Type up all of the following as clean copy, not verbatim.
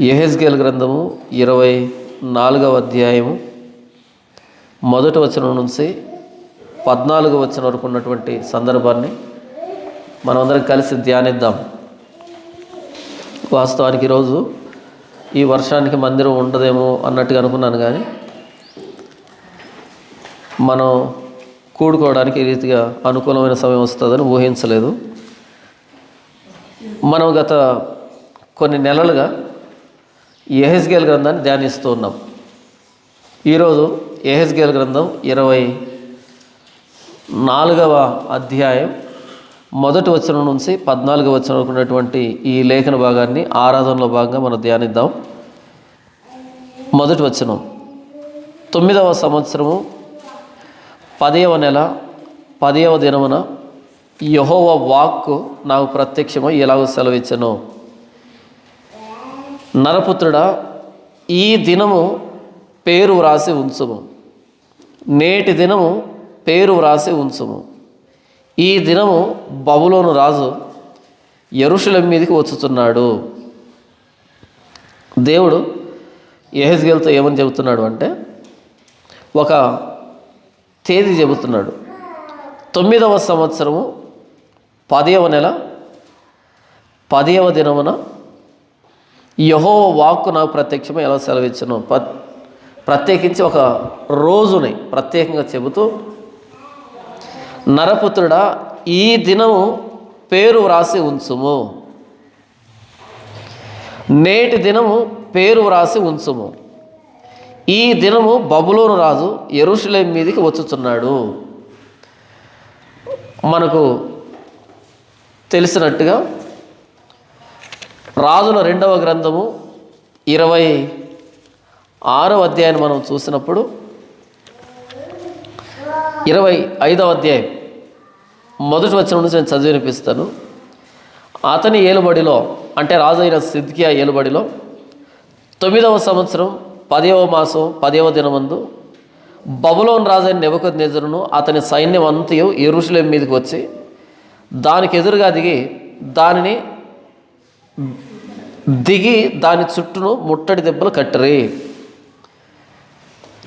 యెహెజ్కేలు గ్రంథము 24వ అధ్యాయము మొదటి వచనం నుంచి 14వ వచనం వరకు ఉన్నటువంటి సందర్భాన్ని మనమందరం కలిసి ధ్యానిద్దాం. వాస్తవానికి ఈరోజు ఈ వర్షానికి మందిరం ఉండదేమో అన్నట్టుగా అనుకున్నాను, కానీ మనం కూడుకోవడానికి ఈ రీతిగా అనుకూలమైన సమయం వస్తుందని ఊహించలేదు. మనం గత కొన్ని నెలలుగా యెహెజ్కేలు గ్రంథాన్ని ధ్యానిస్తూ ఉన్నాం. ఈరోజు యెహెజ్కేలు గ్రంథం 24వ అధ్యాయం మొదటి వచనం నుంచి 14వ వచనం వరకు ఉన్నటువంటి ఈ లేఖన భాగాన్ని ఆరాధనలో భాగంగా మనం ధ్యానిద్దాం. మొదటి వచనం, 9వ సంవత్సరము 10వ నెల 10వ దినమున యెహోవా వాక్కు నాకు ప్రత్యక్షమై ఎలాగో సెలవిచ్చెను. నరపుత్రుడా, ఈ దినము పేరు వ్రాసి ఉంచుము, నేటి దినము పేరు వ్రాసి ఉంచుము. ఈ దినము బబులోను రాజు యెరూషలేము మీదకి వచ్చుతున్నాడు. దేవుడు యెహెజ్కేలుతో ఏమని చెబుతున్నాడు అంటే, ఒక తేదీ చెబుతున్నాడు. 9వ సంవత్సరము 10వ నెల 10వ దినమున యెహోవా వాక్కు నాకు ప్రత్యక్షమై ఎలా సెలవిచ్చెను. ప్రత్యేకించి ఒక రోజుని ప్రత్యేకంగా చెబుతూ, నరపుత్రుడా, ఈ దినము పేరు వ్రాసి ఉంచుము, నేటి దినము పేరు వ్రాసి ఉంచుము. ఈ దినము బబులోను రాజు యెరూషలేము మీదికి వచ్చుచున్నాడు. మనకు తెలిసినట్టుగా రాజుల 2వ గ్రంథము 26వ అధ్యాయాన్ని మనం చూసినప్పుడు 25వ అధ్యాయం మొదటి వచనం నుంచి నేను చదివి వినిపిస్తాను. అతని ఏలుబడిలో, అంటే రాజు అయిన సిద్కియా ఏలుబడిలో 9వ సంవత్సరం 10వ మాసం 10వ దినమందు బబులోను రాజైన నెబుకద్నెజరును అతని సైన్యం అంతయు యెరూషలేము మీదకి వచ్చి దానికి ఎదురుగా దిగి దాని చుట్టూను ముట్టడి దెబ్బలు కట్టిరి.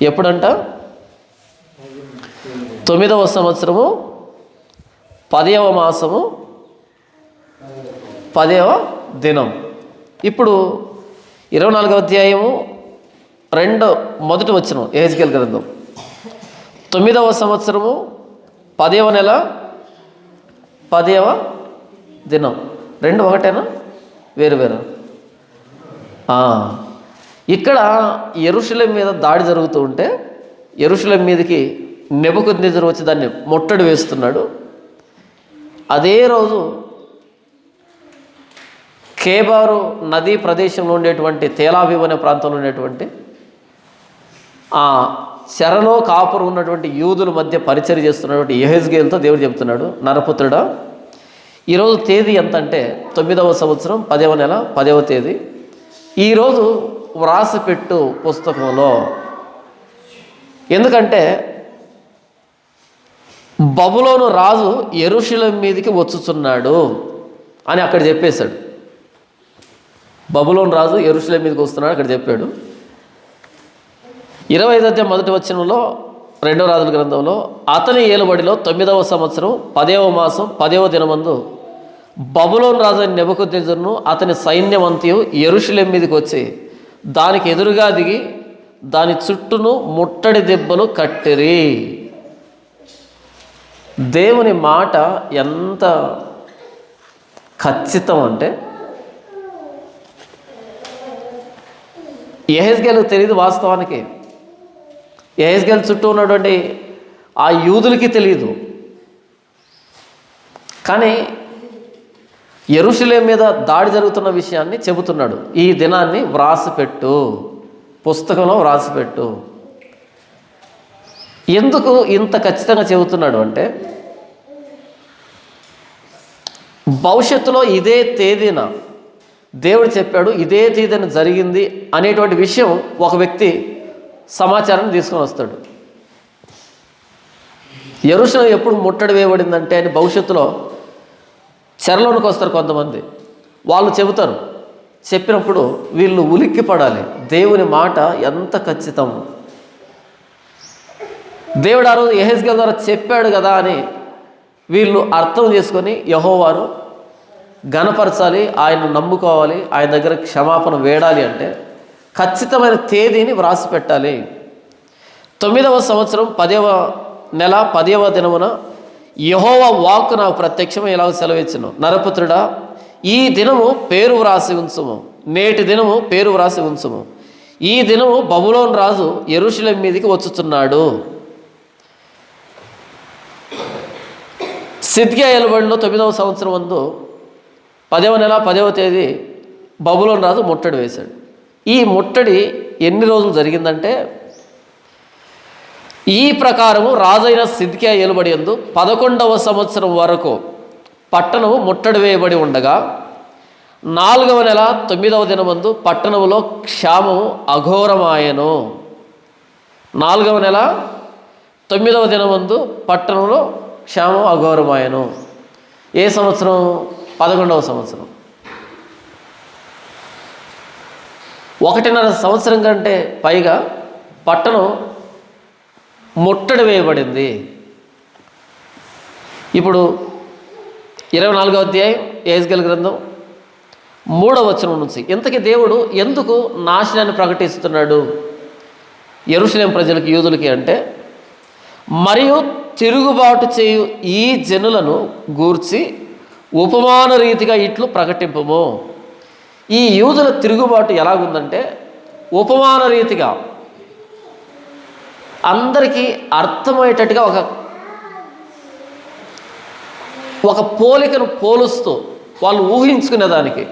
ఎప్పుడంట? 9వ సంవత్సరము 10వ మాసము 10వ దినం. ఇప్పుడు 24వ అధ్యాయము మొదటి వచనం యెహెజ్కేలు గ్రంథం. 9వ సంవత్సరము 10వ నెల 10వ దినం. రెండు ఒకటేనా? వేరు. ఇక్కడ యెరూషలేము మీద దాడి జరుగుతూ ఉంటే యెరూషలేము మీదకి నెబుకద్నెజరు వచ్చి దాన్ని ముట్టడి వేస్తున్నాడు. అదే రోజు కేబారు నదీ ప్రదేశంలో ఉండేటువంటి తేలావీవ్ అనే ప్రాంతంలో ఉండేటువంటి ఆ చెరలో కాపురు ఉన్నటువంటి యూదుల మధ్య పరిచర్య చేస్తున్నటువంటి యెహెజ్కేలుతో దేవుడు చెప్తున్నాడు, నరపుత్రుడా, ఈరోజు తేదీ ఎంత అంటే 9వ సంవత్సరం 10వ నెల 10వ తేదీ. ఈరోజు వ్రాసిపెట్టు పుస్తకంలో. ఎందుకంటే బబులోను రాజు యెరూషలేము మీదకి వచ్చుచున్నాడు అని అక్కడ చెప్పేశాడు. బబులోను రాజు యెరూషలేము మీదకి వస్తున్నాడు అక్కడ చెప్పాడు. 25వ అధ్యాయం మొదటి వచనంలో 2వ రాజుల గ్రంథంలో అతని ఏలుబడిలో 9వ సంవత్సరం 10వ మాసం 10వ దినమందు బబులోను రాజు అయిన నెబుకద్నెజరును అతని సైన్యం అంతయు యెరూషలేము మీదకి వచ్చి దానికి ఎదురుగా దిగి దాని చుట్టూను ముట్టడి దెబ్బలు కట్టిరి. దేవుని మాట ఎంత ఖచ్చితం అంటే, యెహెజ్కేలుకు తెలియదు. వాస్తవానికి యెహెజ్కేలు చుట్టూ ఉన్నటువంటి ఆ యూదులకి తెలియదు. కానీ యెరూషలేము మీద దాడి జరుగుతున్న విషయాన్ని చెబుతున్నాడు. ఈ దినాన్ని వ్రాసిపెట్టు, పుస్తకంలో వ్రాసిపెట్టు. ఎందుకు ఇంత ఖచ్చితంగా చెబుతున్నాడు అంటే, భవిష్యత్తులో ఇదే తేదీన దేవుడు చెప్పాడు, ఇదే తేదీన జరిగింది అనేటువంటి విషయం ఒక వ్యక్తి సమాచారాన్ని తీసుకొని వస్తాడు. యెరూషలేము ఎప్పుడు ముట్టడి వేయబడిందంటే అని భవిష్యత్తులో చెరలోనికి వస్తారు కొంతమంది. వాళ్ళు చెబుతారు, చెప్పినప్పుడు వీళ్ళు ఉలిక్కి పడాలి. దేవుని మాట ఎంత ఖచ్చితం, దేవుడు ఆ రోజు యెహెజ్కేలు ద్వారా చెప్పాడు కదా అని వీళ్ళు అర్థం చేసుకొని యెహోవాను ఘనపరచాలి, ఆయన్ను నమ్ముకోవాలి, ఆయన దగ్గర క్షమాపణ వేడాలి అంటే ఖచ్చితమైన తేదీని వ్రాసి పెట్టాలి. 9వ సంవత్సరం 10వ నెల 10వ దినమున యెహోవా వాక్కు నాకు ప్రత్యక్షమే ఇలాగ సెలవిచ్చును, నరపుత్రుడా, ఈ దినము పేరు వ్రాసి ఉంచుము, నేటి దినము పేరు వ్రాసి ఉంచుము. ఈ దినము బబులోను రాజు యెరూషలేము మీదికి వచ్చుచున్నాడు. సిద్కియా ఏలుబడిలో 9వ సంవత్సరం ముందు 10వ నెల 10వ తేదీ బబులోను రాజు ముట్టడి వేశాడు. ఈ ముట్టడి ఎన్ని రోజులు జరిగిందంటే, ఈ ప్రకారము రాజైన సిద్కియా ఏలుబడి యందు 11వ సంవత్సరం వరకు పట్టణము ముట్టడి వేయబడి ఉండగా 4వ నెల 9వ దినమందు పట్టణములో క్షామము అఘోరమాయెను. 4వ నెల 9వ దినమందు పట్టణంలో క్షామం అఘోరమాయెను. ఏ సంవత్సరం? 11వ సంవత్సరం. 1.5 సంవత్సరం కంటే పైగా పట్టణం ముట్టడి వేయబడింది. ఇప్పుడు 24వ అధ్యాయం యెహెజ్కేలు గ్రంథం 3వ వచనం నుంచి ఇంతకీ దేవుడు ఎందుకు నాశనాన్ని ప్రకటిస్తున్నాడు యెరూషలేము ప్రజలకు, యూదులకి అంటే, మరియు తిరుగుబాటు చేయు ఈ జనులను గూర్చి ఉపమాన రీతిగా ఇట్లు ప్రకటింపము. ఈ యూదుల తిరుగుబాటు ఎలాగుందంటే ఉపమాన రీతిగా అందరికీ అర్థమయ్యేటట్టుగా ఒక పోలికను పోలుస్తూ వాళ్ళు ఊహించుకునేదానికి,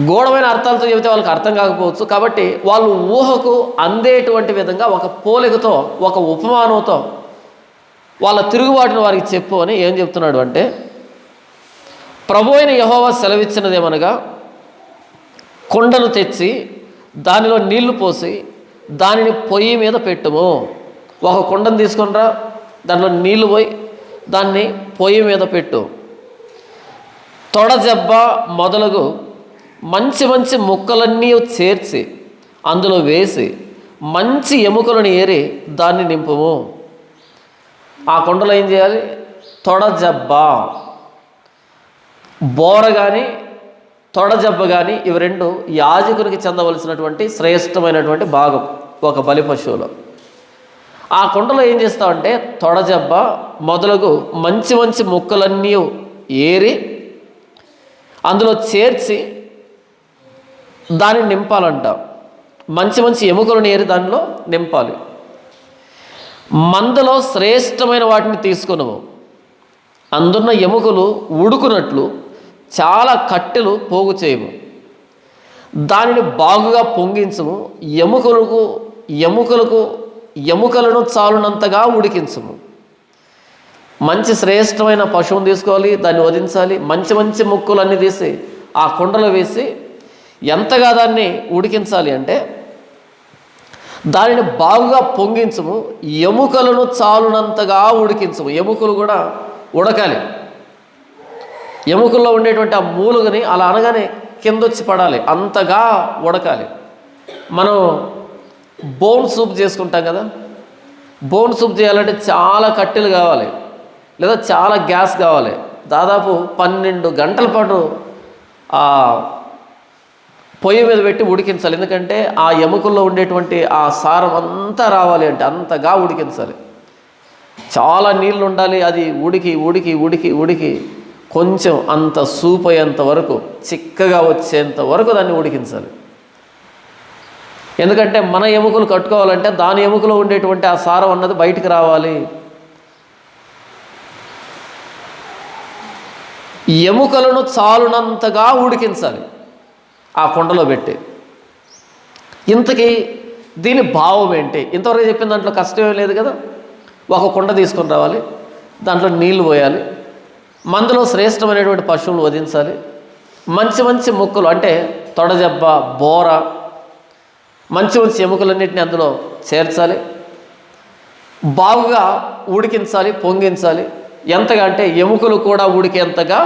గూఢమైన అర్థాలతో చెబితే వాళ్ళకి అర్థం కాకపోవచ్చు కాబట్టి వాళ్ళు ఊహకు అందేటువంటి విధంగా ఒక పోలికతో, ఒక ఉపమానంతో వాళ్ళ తిరుగుబాటును వారికి చెప్పు అని ఏం చెప్తున్నాడు అంటే, ప్రభు అయిన యెహోవా సెలవిచ్చినదేమనగా, కుండను తెచ్చి దానిలో నీళ్లు పోసి దానిని పొయ్యి మీద పెట్టుము. ఒక కుండను తీసుకునిరా, దాంట్లో నీళ్లు పోయి దాన్ని పొయ్యి మీద పెట్టు. తొడజబ్బ మొదలగు మంచి మంచి ముక్కలన్నీ చేర్చి అందులో వేసి మంచి ఎముకలను ఏరి దాన్ని నింపుము. ఆ కుండలో ఏం చేయాలి? తొడజబ్బ, బోర కానీ తొడజబ్బ కానీ ఇవి రెండు యాజకునికి చెందవలసినటువంటి శ్రేష్టమైనటువంటి భాగం ఒక బలి పశువులో. ఆ కుండలో ఏం చేస్తామంటే తొడజబ్బ మొదలగు మంచి మంచి ముక్కలన్నీ ఏరి అందులో చేర్చి దాన్ని నింపాలంట. మంచి మంచి ఎముకలను ఏరి దానిలో నింపాలి. మందలో శ్రేష్టమైన వాటిని తీసుకున్నాము, అందున్న ఎముకలు ఉడుకునట్లు చాలా కట్టెలు పోగు చేయము. దానిని బాగుగా పొంగించము, ఎముకలను చాలునంతగా ఉడికించము. మంచి శ్రేష్టమైన పశువును తీసుకోవాలి, దాన్ని వధించాలి, మంచి మంచి ముక్కలు తీసి ఆ కుండలో వేసి ఎంతగా దాన్ని ఉడికించాలి అంటే దానిని బాగుగా పొంగించము, ఎముకలను చాలునంతగా ఉడికించము. ఎముకలు కూడా ఉడకాలి, ఎముకల్లో ఉండేటువంటి ఆ మూలుగని అలా అనగానే కిందొచ్చి పడాలి, అంతగా ఉడకాలి. మనం బోన్ సూప్ చేసుకుంటాం కదా, బోన్ సూప్ చేయాలంటే చాలా కట్టెలు కావాలి లేదా చాలా గ్యాస్ కావాలి. దాదాపు 12 గంటల పాటు ఆ పొయ్యి మీద పెట్టి ఉడికించాలి. ఎందుకంటే ఆ ఎముకల్లో ఉండేటువంటి ఆ సారం అంతా రావాలి అంటే అంతగా ఉడికించాలి. చాలా నీళ్ళు ఉండాలి. అది ఉడికి ఉడికి ఉడికి ఉడికి కొంచెం అంత సూప్ అయ్యేంత వరకు, చిక్కగా వచ్చేంత వరకు దాన్ని ఉడికించాలి. ఎందుకంటే మన ఎముకలు కట్టుకోవాలంటే దాని ఎముకలో ఉండేటువంటి ఆ సారం అన్నది బయటికి రావాలి. ఎముకలను చాలునంతగా ఉడికించాలి ఆ కుండలో పెట్టి. ఇంతకీ దీని భావం ఏంటి? ఇంతవరకు చెప్పిన దాంట్లో కష్టమేం లేదు కదా. ఒక కుండ తీసుకొని రావాలి, దాంట్లో నీళ్లు పోయాలి, మందులో శ్రేష్టమైనటువంటి పశువులు వధించాలి, మంచి మంచి ముక్కలు అంటే తొడజబ్బ, బోర, మంచి మంచి ఎముకలన్నింటినీ అందులో చేర్చాలి, బాగుగా ఉడికించాలి, పొంగించాలి. ఎంతగా అంటే ఎముకలు కూడా ఉడికేంతగా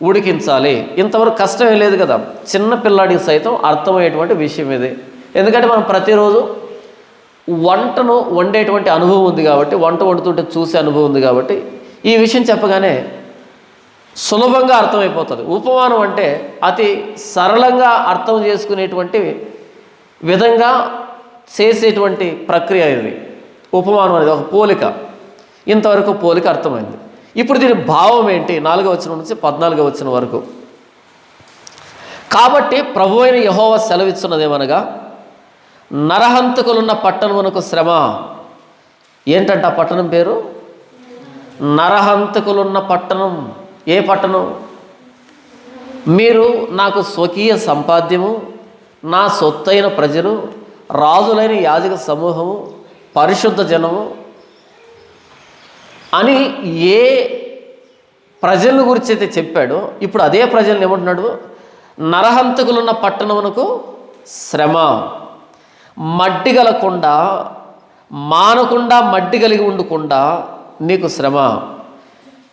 ఉడికించాలి. ఇంతవరకు కష్టమే లేదు కదా, చిన్న పిల్లాడికి సైతం అర్థమయ్యేటువంటి విషయం ఇది. ఎందుకంటే మనం ప్రతిరోజు వంటను వండేటువంటి అనుభవం ఉంది కాబట్టి, వంట వండుతుంటే చూసే అనుభవం ఉంది కాబట్టి ఈ విషయం చెప్పగానే సులభంగా అర్థమైపోతుంది. ఉపమానం అంటే అతి సరళంగా అర్థం చేసుకునేటువంటి విధంగా చేసేటువంటి ప్రక్రియ ఇది. ఉపమానం అనేది ఒక పోలిక. ఇంతవరకు పోలిక అర్థమైంది. ఇప్పుడు దీని భావం ఏంటి? 4వ వచనం నుంచి 14వ వచనం వరకు. కాబట్టి ప్రభువైన యెహోవా సెలవిస్తున్నదేమనగా, నరహంతకులున్న పట్టణమునకు శ్రమ. ఏంటంట ఆ పట్టణం పేరు? నరహంతకులున్న పట్టణం. ఏ పట్టణం? మీరు నాకు స్వకీయ సంపాద్యము, నా సొత్తైన ప్రజలు, రాజులైన యాజక సమూహము, పరిశుద్ధ జనము అని ఏ ప్రజల గురించి అయితే చెప్పాడో ఇప్పుడు అదే ప్రజలను ఏమంటున్నాడు? నరహంతకులున్న పట్టణమునకు శ్రమ. మడ్డి గలకుండా, మానకుండా, మడ్డి కలిగి ఉండకుండా నీకు శ్రమ.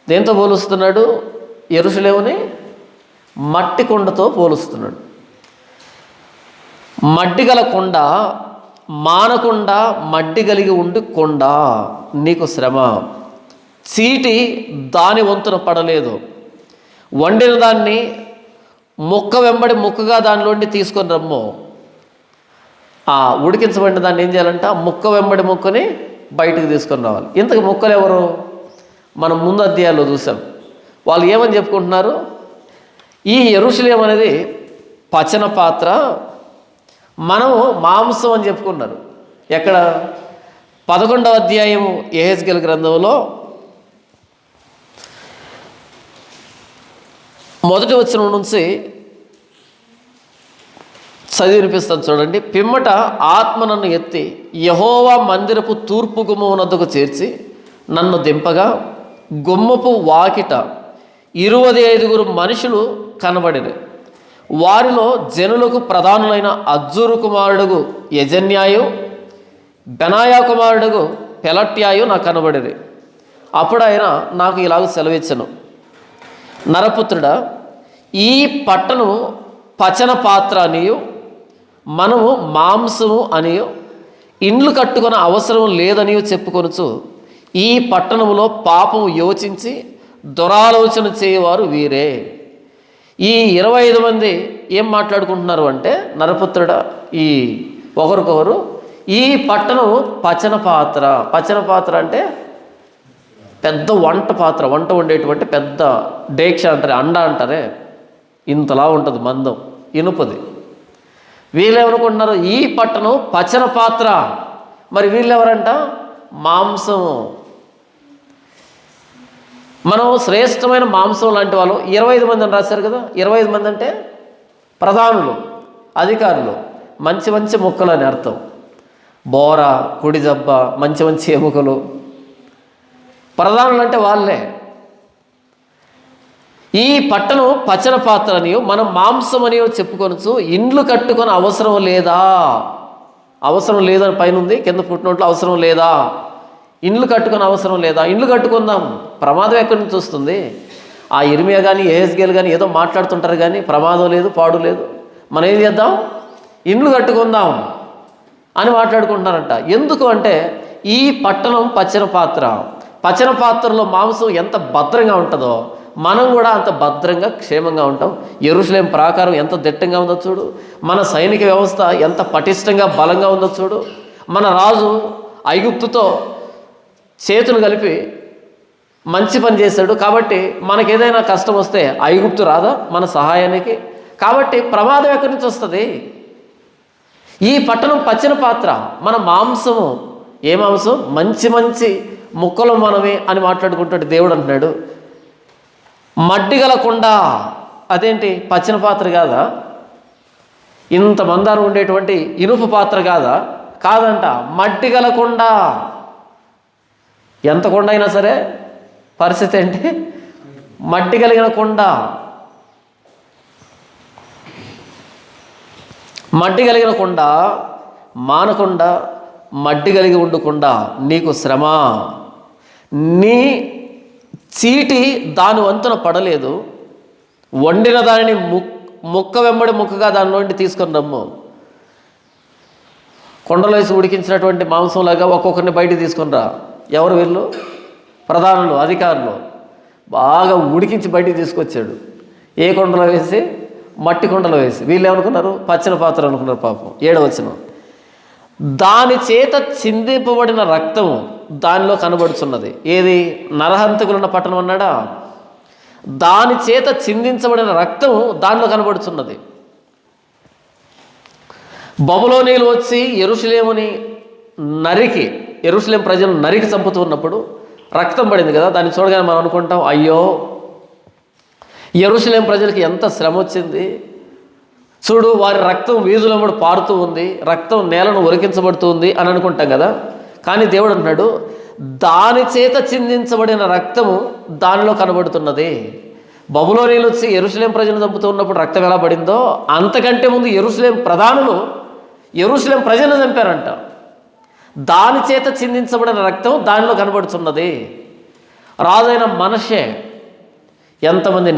దేంతో పోలుస్తున్నాడు? యెరూషలేముని మట్టి కొండతో పోలుస్తున్నాడు. మడ్డి గల కొండ, మానకుండా మడ్డి కలిగి ఉండి కొండ నీకు శ్రమ. చీటి దాని వంతున పడలేదు. వండిన దాన్ని ముక్క వెంబడి ముక్కగా దానిలోండి తీసుకొని రమ్ము. ఆ ఉడికించబడిన దాన్ని ఏం చేయాలంట? ముక్క వెంబడి ముక్కని బయటకు తీసుకొని రావాలి. ఇంతకు ముక్కలు ఎవరు? మనం ముందు అధ్యాయాల్లో చూసాం. వాళ్ళు ఏమని చెప్పుకుంటున్నారు? ఈ యెరూషలేము అనేది పచన పాత్ర, మనము మాంసం అని చెప్పుకున్నారు. ఎక్కడ? 11వ అధ్యాయము యెహెజ్కేలు గ్రంథంలో 1వ వచనం నుంచి చదివి వినిపిస్తాను చూడండి. పిమ్మట ఆత్మ నన్ను ఎత్తి యెహోవా మందిరపు తూర్పు గుమ్మమునొద్దకు చేర్చి నన్ను దింపగా, గుమ్మపు వాకిట 25 మనుషులు కనబడిరి. వారిలో జనులకు ప్రధానులైన అజ్జూరు కుమారుడుగు యజన్యాయు, బెనాయా కుమారుడుగు పెలట్యాయు నాకు కనబడిరి. అప్పుడు ఆయన నాకు ఇలాగ సెలవిచ్చను, నరపుత్రుడా, ఈ పట్టణము పచన పాత్ర అనియు, మనము మాంసము అనియు, ఇండ్లు కట్టుకునే అవసరం లేదనియు చెప్పుకొనుచు ఈ పట్టణములో పాపము యోచించి దురాలోచన చేయవారు వీరే. ఈ 25 మంది ఏం మాట్లాడుకుంటున్నారు అంటే, నరపుత్రుడా, ఈ ఒకరికొకరు ఈ పట్టణం పచన పాత్ర. పచన పాత్ర అంటే పెద్ద వంట పాత్ర, వంట వండేటువంటి పెద్ద డేక్ష అంటారే, అండ అంటారే, ఇంతలా ఉంటుంది మందం, ఇనుపది. వీళ్ళేమనుకుంటున్నారు? ఈ పట్టణం పచన పాత్ర. మరి వీళ్ళెవరంట? మాంసము. మనం శ్రేష్టమైన మాంసం లాంటి వాళ్ళు 25 మంది అని రాశారు కదా. 25 మంది అంటే ప్రధానులు, అధికారులు, మంచి మంచి ముక్కలు అని అర్థం. బోర, కుడి జబ్బ, మంచి మంచి ఎముకలు. ప్రధానులు అంటే వాళ్ళే. ఈ పట్టణం పచన పాత్ర అనియో, మనం మాంసం అనియో చెప్పుకొనొచ్చు. ఇండ్లు కట్టుకొని అవసరం లేదా? అవసరం లేదని పైన ఉంది, కింద పుట్టినట్లు అవసరం లేదా? ఇండ్లు కట్టుకొని అవసరం లేదా? ఇండ్లు కట్టుకుందాం. ప్రమాదం ఎక్కడి నుంచి వస్తుంది? ఆ ఇర్మియా కానీ యెహెజ్కేలు కానీ ఏదో మాట్లాడుతుంటారు కానీ ప్రమాదం లేదు, పాడు లేదు. మనం ఏం చేద్దాం? ఇండ్లు కట్టుకుందాం అని మాట్లాడుకుంటున్నారంట. ఎందుకు అంటే ఈ పట్టణం పచన పాత్ర. పచన పాత్రలో మాంసం ఎంత భద్రంగా ఉంటుందో మనం కూడా అంత భద్రంగా క్షేమంగా ఉంటాం. యెరూషలేము ప్రాకారం ఎంత దిట్టంగా ఉందో చూడు. మన సైనిక వ్యవస్థ ఎంత పటిష్టంగా బలంగా ఉందో చూడు. మన రాజు ఐగుప్తుతో చేతులు కలిపి మంచి పని చేశాడు కాబట్టి మనకు ఏదైనా కష్టం వస్తే ఐగుప్తు రాదా మన సహాయానికి? కాబట్టి ప్రమాదం ఎక్కడి నుంచి వస్తుంది? ఈ పట్టణం పచన పాత్ర, మన మాంసము. ఏ మాంసం? మంచి మంచి ముక్కలు మనమే అని మాట్లాడుకుంటాడు దేవుడు. అంటున్నాడు మడ్డి గలకుండా. అదేంటి? పచన పాత్ర కాదా? ఇంత మందారం ఉండేటువంటి ఇనుప పాత్ర కాదా? కాదంట. మడ్డి గలకుండా. ఎంత కొండ అయినా సరే పరిస్థితి ఏంటి? మట్టి కలిగిన కొండ. మట్టి కలిగిన కొండ, మానకొండ, మట్టి కలిగి ఉండకుండా నీకు శ్రమ. నీ చీటి దాని వంతున పడలేదు. వండిన దానిని ముక్క వెంబడి ముక్కగా దానిలోండి తీసుకొని రమ్ము. కొండలో వేసి ఉడికించినటువంటి మాంసంలాగా ఒక్కొక్కరిని బయటికి తీసుకొని రా. ఎవరు వీళ్ళు? ప్రధానులు, అధికారులు. బాగా ఉడికించి బయటికి తీసుకొచ్చాడు. ఏ కొండలో వేసి? మట్టి కొండలో వేసి. వీళ్ళు ఏమనుకున్నారు? పచ్చిన పాత్ర అనుకున్నారు. పాపం 7వ వచనం, దాని చేత చిందింపబడిన రక్తము దానిలో కనబడుచున్నది. ఏది? నరహంతకులున్న పట్టణం అన్నాడా? దాని చేత చిందించబడిన రక్తము దానిలో కనబడుచున్నది. బబులోనీయులు వచ్చి యెరూషలేముని నరికి, యెరూషలేం ప్రజలను నరికి చంపుతూ ఉన్నప్పుడు రక్తం పడింది కదా. దాన్ని చూడగానే మనం అనుకుంటాం, అయ్యో యెరూషలేం ప్రజలకి ఎంత శ్రమ వచ్చింది, చూడు వారి రక్తం వీధులమ్మడి పారుతూ ఉంది, రక్తం నేలను ఒలికించబడుతూ ఉంది అని అనుకుంటాం కదా. కానీ దేవుడు అంటున్నాడు, దాని చేత చిందించబడిన రక్తము దానిలో కనబడుతున్నది. బబులోనీయులు వచ్చి యెరూషలేం ప్రజలను చంపుతూ ఉన్నప్పుడు రక్తం ఎలా పడిందో, అంతకంటే ముందు యెరూషలేం ప్రధానులు యెరూషలేం ప్రజలను చంపారంట. దాని చేత చిందించబడిన రక్తం దానిలో కనబడుతున్నది. రాజైన మనషే ఎంతమంది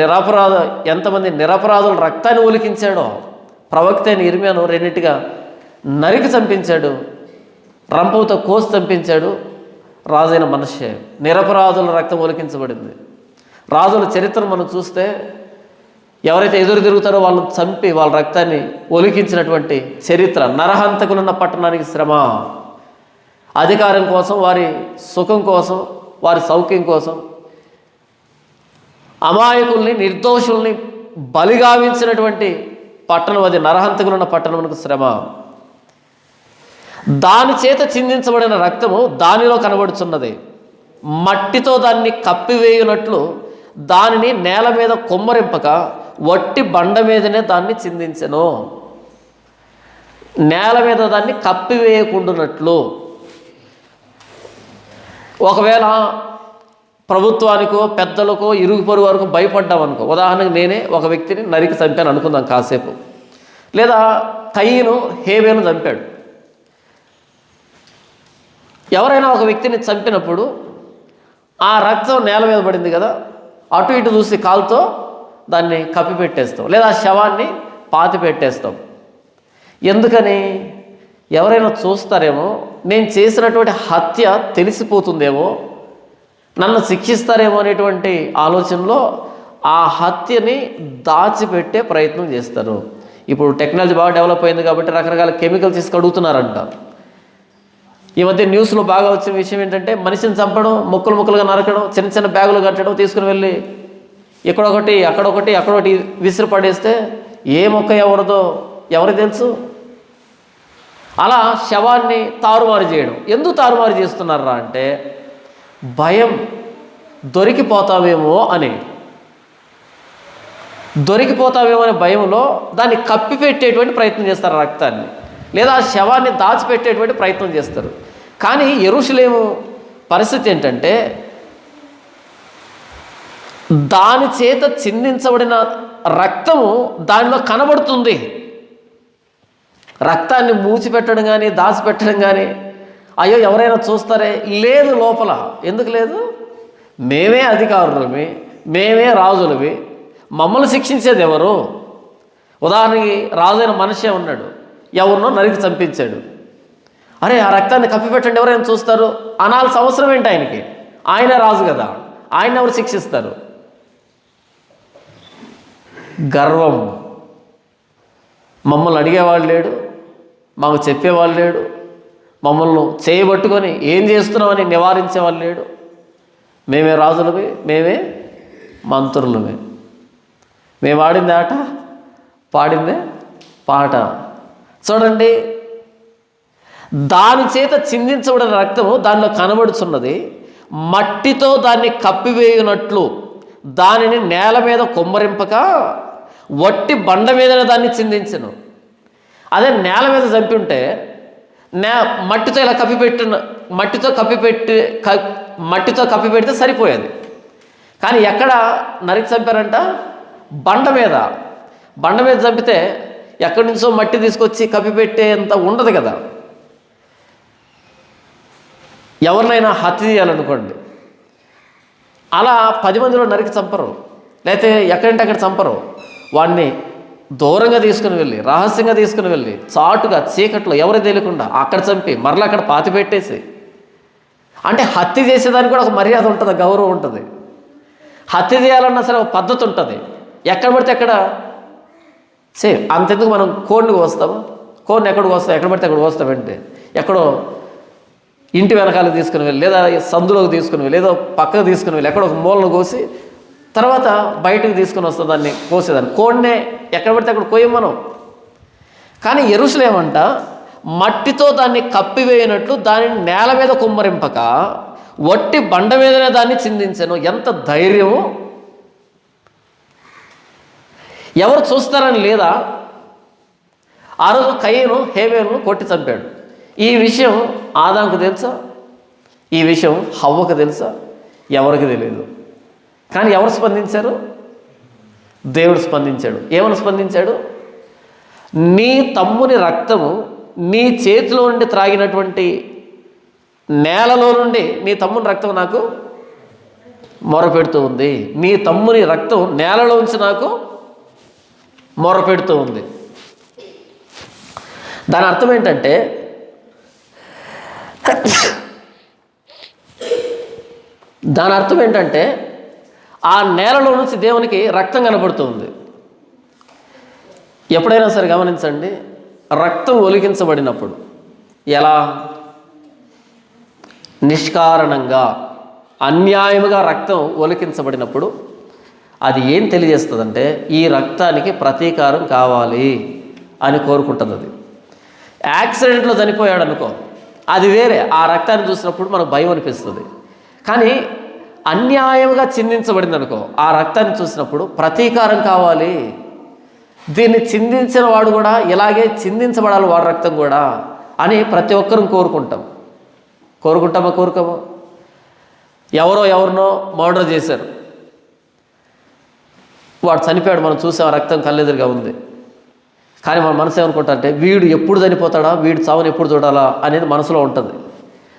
నిరపరాధుల రక్తాన్ని ఒలికించాడో. ప్రవక్త అయిన ఇర్మియాను రెండింటిగా నరికి చంపించాడు, రంపంతో కోసి చంపించాడు. రాజైన మనషే నిరపరాధుల రక్తం ఒలికించబడింది. రాజుల చరిత్రను మనం చూస్తే ఎవరైతే ఎదురు తిరుగుతారో వాళ్ళని చంపి వాళ్ళ రక్తాన్ని ఒలికించినటువంటి చరిత్ర. నరహంతకులున్న పట్టణానికి శ్రమ, అధికారం కోసం, వారి సుఖం కోసం, వారి సౌఖ్యం కోసం అమాయకుల్ని, నిర్దోషుల్ని బలిగావించినటువంటి పట్టణం అది. నరహంతకులున్న పట్టణమునకు శ్రమ. దాని చేత చిందించబడిన రక్తము దానిలో కనబడుచున్నది. మట్టితో దాన్ని కప్పివేయునట్లు దానిని నేల మీద కొమ్మరింపక వట్టి బండ మీదనే దాన్ని చిందించెను. నేల మీద దాన్ని కప్పివేయకుండానట్లు. ఒకవేళ ప్రభుత్వానికో, పెద్దలకో, ఇరుగు పొరుగు వరకు భయపడ్డామనుకో, ఉదాహరణకు నేనే ఒక వ్యక్తిని నరికి చంపాను అనుకుందాం కాసేపు, లేదా కయీను హేబేలు చంపాడు. ఎవరైనా ఒక వ్యక్తిని చంపినప్పుడు ఆ రక్తం నేల మీద పడింది కదా, అటు ఇటు చూసి కాలుతో దాన్ని కప్పిపెట్టేస్తాం, లేదా శవాన్ని పాతి పెట్టేస్తాం. ఎందుకని? ఎవరైనా చూస్తారేమో, నేను చేసినటువంటి హత్య తెలిసిపోతుందేమో, నన్ను శిక్షిస్తారేమో అనేటువంటి ఆలోచనలో ఆ హత్యని దాచిపెట్టే ప్రయత్నం చేస్తారు. ఇప్పుడు టెక్నాలజీ బాగా డెవలప్ అయింది కాబట్టి రకరకాల కెమికల్స్ తీసుకు కడుగుతున్నారంట. ఈ మధ్య న్యూస్లో బాగా వచ్చిన విషయం ఏంటంటే, మనిషిని చంపడం, ముక్కలుగా నరకడం, చిన్న చిన్న బ్యాగులు కట్టడం, తీసుకుని వెళ్ళి ఇక్కడొకటి అక్కడొకటి విసిరి పడేస్తే ఏ మొక్క ఎవరిదో ఎవరికి తెలుసు. అలా శవాన్ని తారుమారు చేయడం. ఎందుకు తారుమారు చేస్తున్నారా అంటే, భయం, దొరికిపోతావేమో అనే భయంలో దాన్ని కప్పిపెట్టేటువంటి ప్రయత్నం చేస్తారు రక్తాన్ని, లేదా శవాన్ని దాచిపెట్టేటువంటి ప్రయత్నం చేస్తారు. కానీ యెరూషలేము పరిస్థితి ఏంటంటే, దాని చేత చిందించబడిన రక్తము దానిలో కనబడుతుంది. రక్తాన్ని మూచిపెట్టడం కానీ, దాచిపెట్టడం కానీ, అయ్యో ఎవరైనా చూస్తారే, లేదు లోపల. ఎందుకు లేదు? మేమే అధికారులమి, మేమే రాజులవి, మమ్మల్ని శిక్షించేది ఎవరు? ఉదాహరణకి రాజైన మనిషే ఉన్నాడు, ఎవరినో నరికి చంపించాడు. అరే ఆ రక్తాన్ని కప్పిపెట్టండి, ఎవరైనా చూస్తారు అనాల్సిన అవసరం ఏంటి ఆయనకి? ఆయన రాజు కదా, ఆయన ఎవరు శిక్షిస్తారు? గర్వం. మమ్మల్ని అడిగేవాళ్ళు లేడు, మాకు చెప్పేవాళ్ళు లేడు, మమ్మల్ని చేయబట్టుకొని ఏం చేస్తున్నామని నివారించేవాళ్ళు లేడు. మేమే రాజులమే, మేమే మంత్రులమే, మేము ఆడింది ఆట, పాడిందే పాట. చూడండి, దాని చేత చిందించబడిన రక్తము దానిలో కనబడుచున్నది. మట్టితో దాన్ని కప్పివేయునట్లు దానిని నేల మీద కొమ్మరింపక వట్టి బండ మీదనే దాన్ని చిందించను. అదే నేల మీద చంపి ఉంటే మట్టితో ఇలా మట్టితో కప్పిపెడితే సరిపోయేది. కానీ ఎక్కడ నరికి చంపారంట? బండ మీద చంపితే ఎక్కడి నుంచో మట్టి తీసుకొచ్చి కప్పిపెట్టేంత ఉండదు కదా. ఎవరినైనా హత్య చేయాలనుకోండి, అలా 10 మందిలో నరికి చంపరు. లేకపోతే ఎక్కడంటే అక్కడ చంపరు. వాడిని దూరంగా తీసుకుని వెళ్ళి, రహస్యంగా తీసుకుని వెళ్ళి, చాటుగా చీకట్లో ఎవరు తెలియకుండా అక్కడ చంపి మరలా అక్కడ పాతి పెట్టేసి, అంటే హత్య చేసేదానికి కూడా ఒక మర్యాద ఉంటుంది, గౌరవం ఉంటుంది. హత్య చేయాలన్నా సరే ఒక పద్ధతి ఉంటుంది. ఎక్కడ పడితే అక్కడ అంతెందుకు మనం కోడిని కోస్తాము, కోడిని ఎక్కడికి వస్తాం, ఎక్కడ పడితే అక్కడ కోస్తామంటే ఎక్కడో ఇంటి వెనకాలకు తీసుకుని వెళ్ళి, లేదా సందులోకి తీసుకుని వెళ్ళి, ఏదో పక్కకు తీసుకుని వెళ్ళి ఎక్కడో ఒక మూలను కోసి తర్వాత బయటకు తీసుకుని వస్తుంది దాన్ని కోసేదాన్ని. కోడినే ఎక్కడ పడితే అక్కడ కోయం మనం. కానీ యెరూషలేమంట మట్టితో దాన్ని కప్పివేయనట్లు దానిని నేల మీద కుమ్మరింపక వట్టి బండ మీదనే దాన్ని చిందించాను. ఎంత ధైర్యము! ఎవరు చూస్తారని లేదా? ఆ రోజు కయీను హేబేలును కొట్టి చంపాడు. ఈ విషయం ఆదాముకు తెలుసా? ఈ విషయం హవ్వకు తెలుసా? ఎవరికి తెలియదు. కానీ ఎవరు స్పందించారు? దేవుడు స్పందించాడు. ఏమని స్పందించాడు? నీ తమ్ముని రక్తము నీ చేతిలో నుండి త్రాగినటువంటి నేలలో నుండి నీ తమ్ముని రక్తం నాకు మొరపెడుతూ ఉంది. నీ తమ్ముని రక్తం నేలలోంచి నాకు మొరపెడుతూ ఉంది. దాని అర్థం ఏంటంటే ఆ నేలలో నుంచి దేవునికి రక్తం కనబడుతుంది. ఎప్పుడైనా సరే గమనించండి, రక్తం ఒలికించబడినప్పుడు ఎలా నిష్కారణంగా అన్యాయముగా రక్తం ఒలికించబడినప్పుడు అది ఏం తెలియజేస్తుందంటే ఈ రక్తానికి ప్రతీకారం కావాలి అని కోరుకుంటుంది. అది యాక్సిడెంట్లో చనిపోయాడు అనుకో, అది వేరే. ఆ రక్తాన్ని చూసినప్పుడు మనకు భయం అనిపిస్తుంది. కానీ అన్యాయంగా చిందించబడింది అనుకో, ఆ రక్తాన్ని చూసినప్పుడు ప్రతీకారం కావాలి, దీన్ని చిందించిన వాడు కూడా ఇలాగే చిందించబడాలి వాడి రక్తం కూడా అని ప్రతి ఒక్కరూ కోరుకుంటామా? కోరుకోమా? ఎవరినో మర్డర్ చేశారు, వాడు చనిపోయాడు, మనం చూసాం, రక్తం కళ్ళెదురుగా ఉంది. కానీ మన మనసు ఏమనుకుంటా అంటే వీడు ఎప్పుడు చనిపోతాడా, వీడు చావుని ఎప్పుడు చూడాలా అనేది మనసులో ఉంటుంది.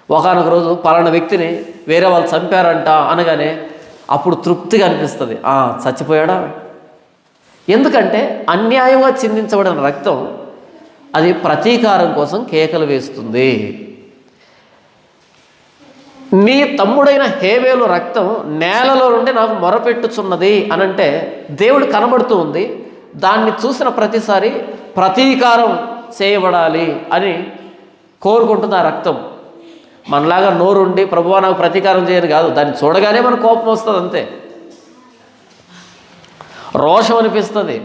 ఒకానొక రోజు పలానా వ్యక్తిని వేరే వాళ్ళు చంపారంట అనగానే అప్పుడు తృప్తిగా అనిపిస్తుంది, చచ్చిపోయాడా. ఎందుకంటే అన్యాయంగా చిందించబడిన రక్తం అది ప్రతీకారం కోసం కేకలు వేస్తుంది. నీ తమ్ముడైన హేబేలు రక్తం నేలలో నుండి నాకు మొరపెట్టుచున్నది అనంటే దేవుడు కనబడుతూ ఉంది. దాన్ని చూసిన ప్రతిసారి ప్రతీకారం చేయబడాలి అని కోరుకుంటుంది ఆ రక్తం. మనలాగా నోరుండి ప్రభువా నాకు ప్రతీకారం చేయని కాదు, దాన్ని చూడగానే మన కోపం వస్తుంది, అంతే, రోషం అనిపిస్తుంది.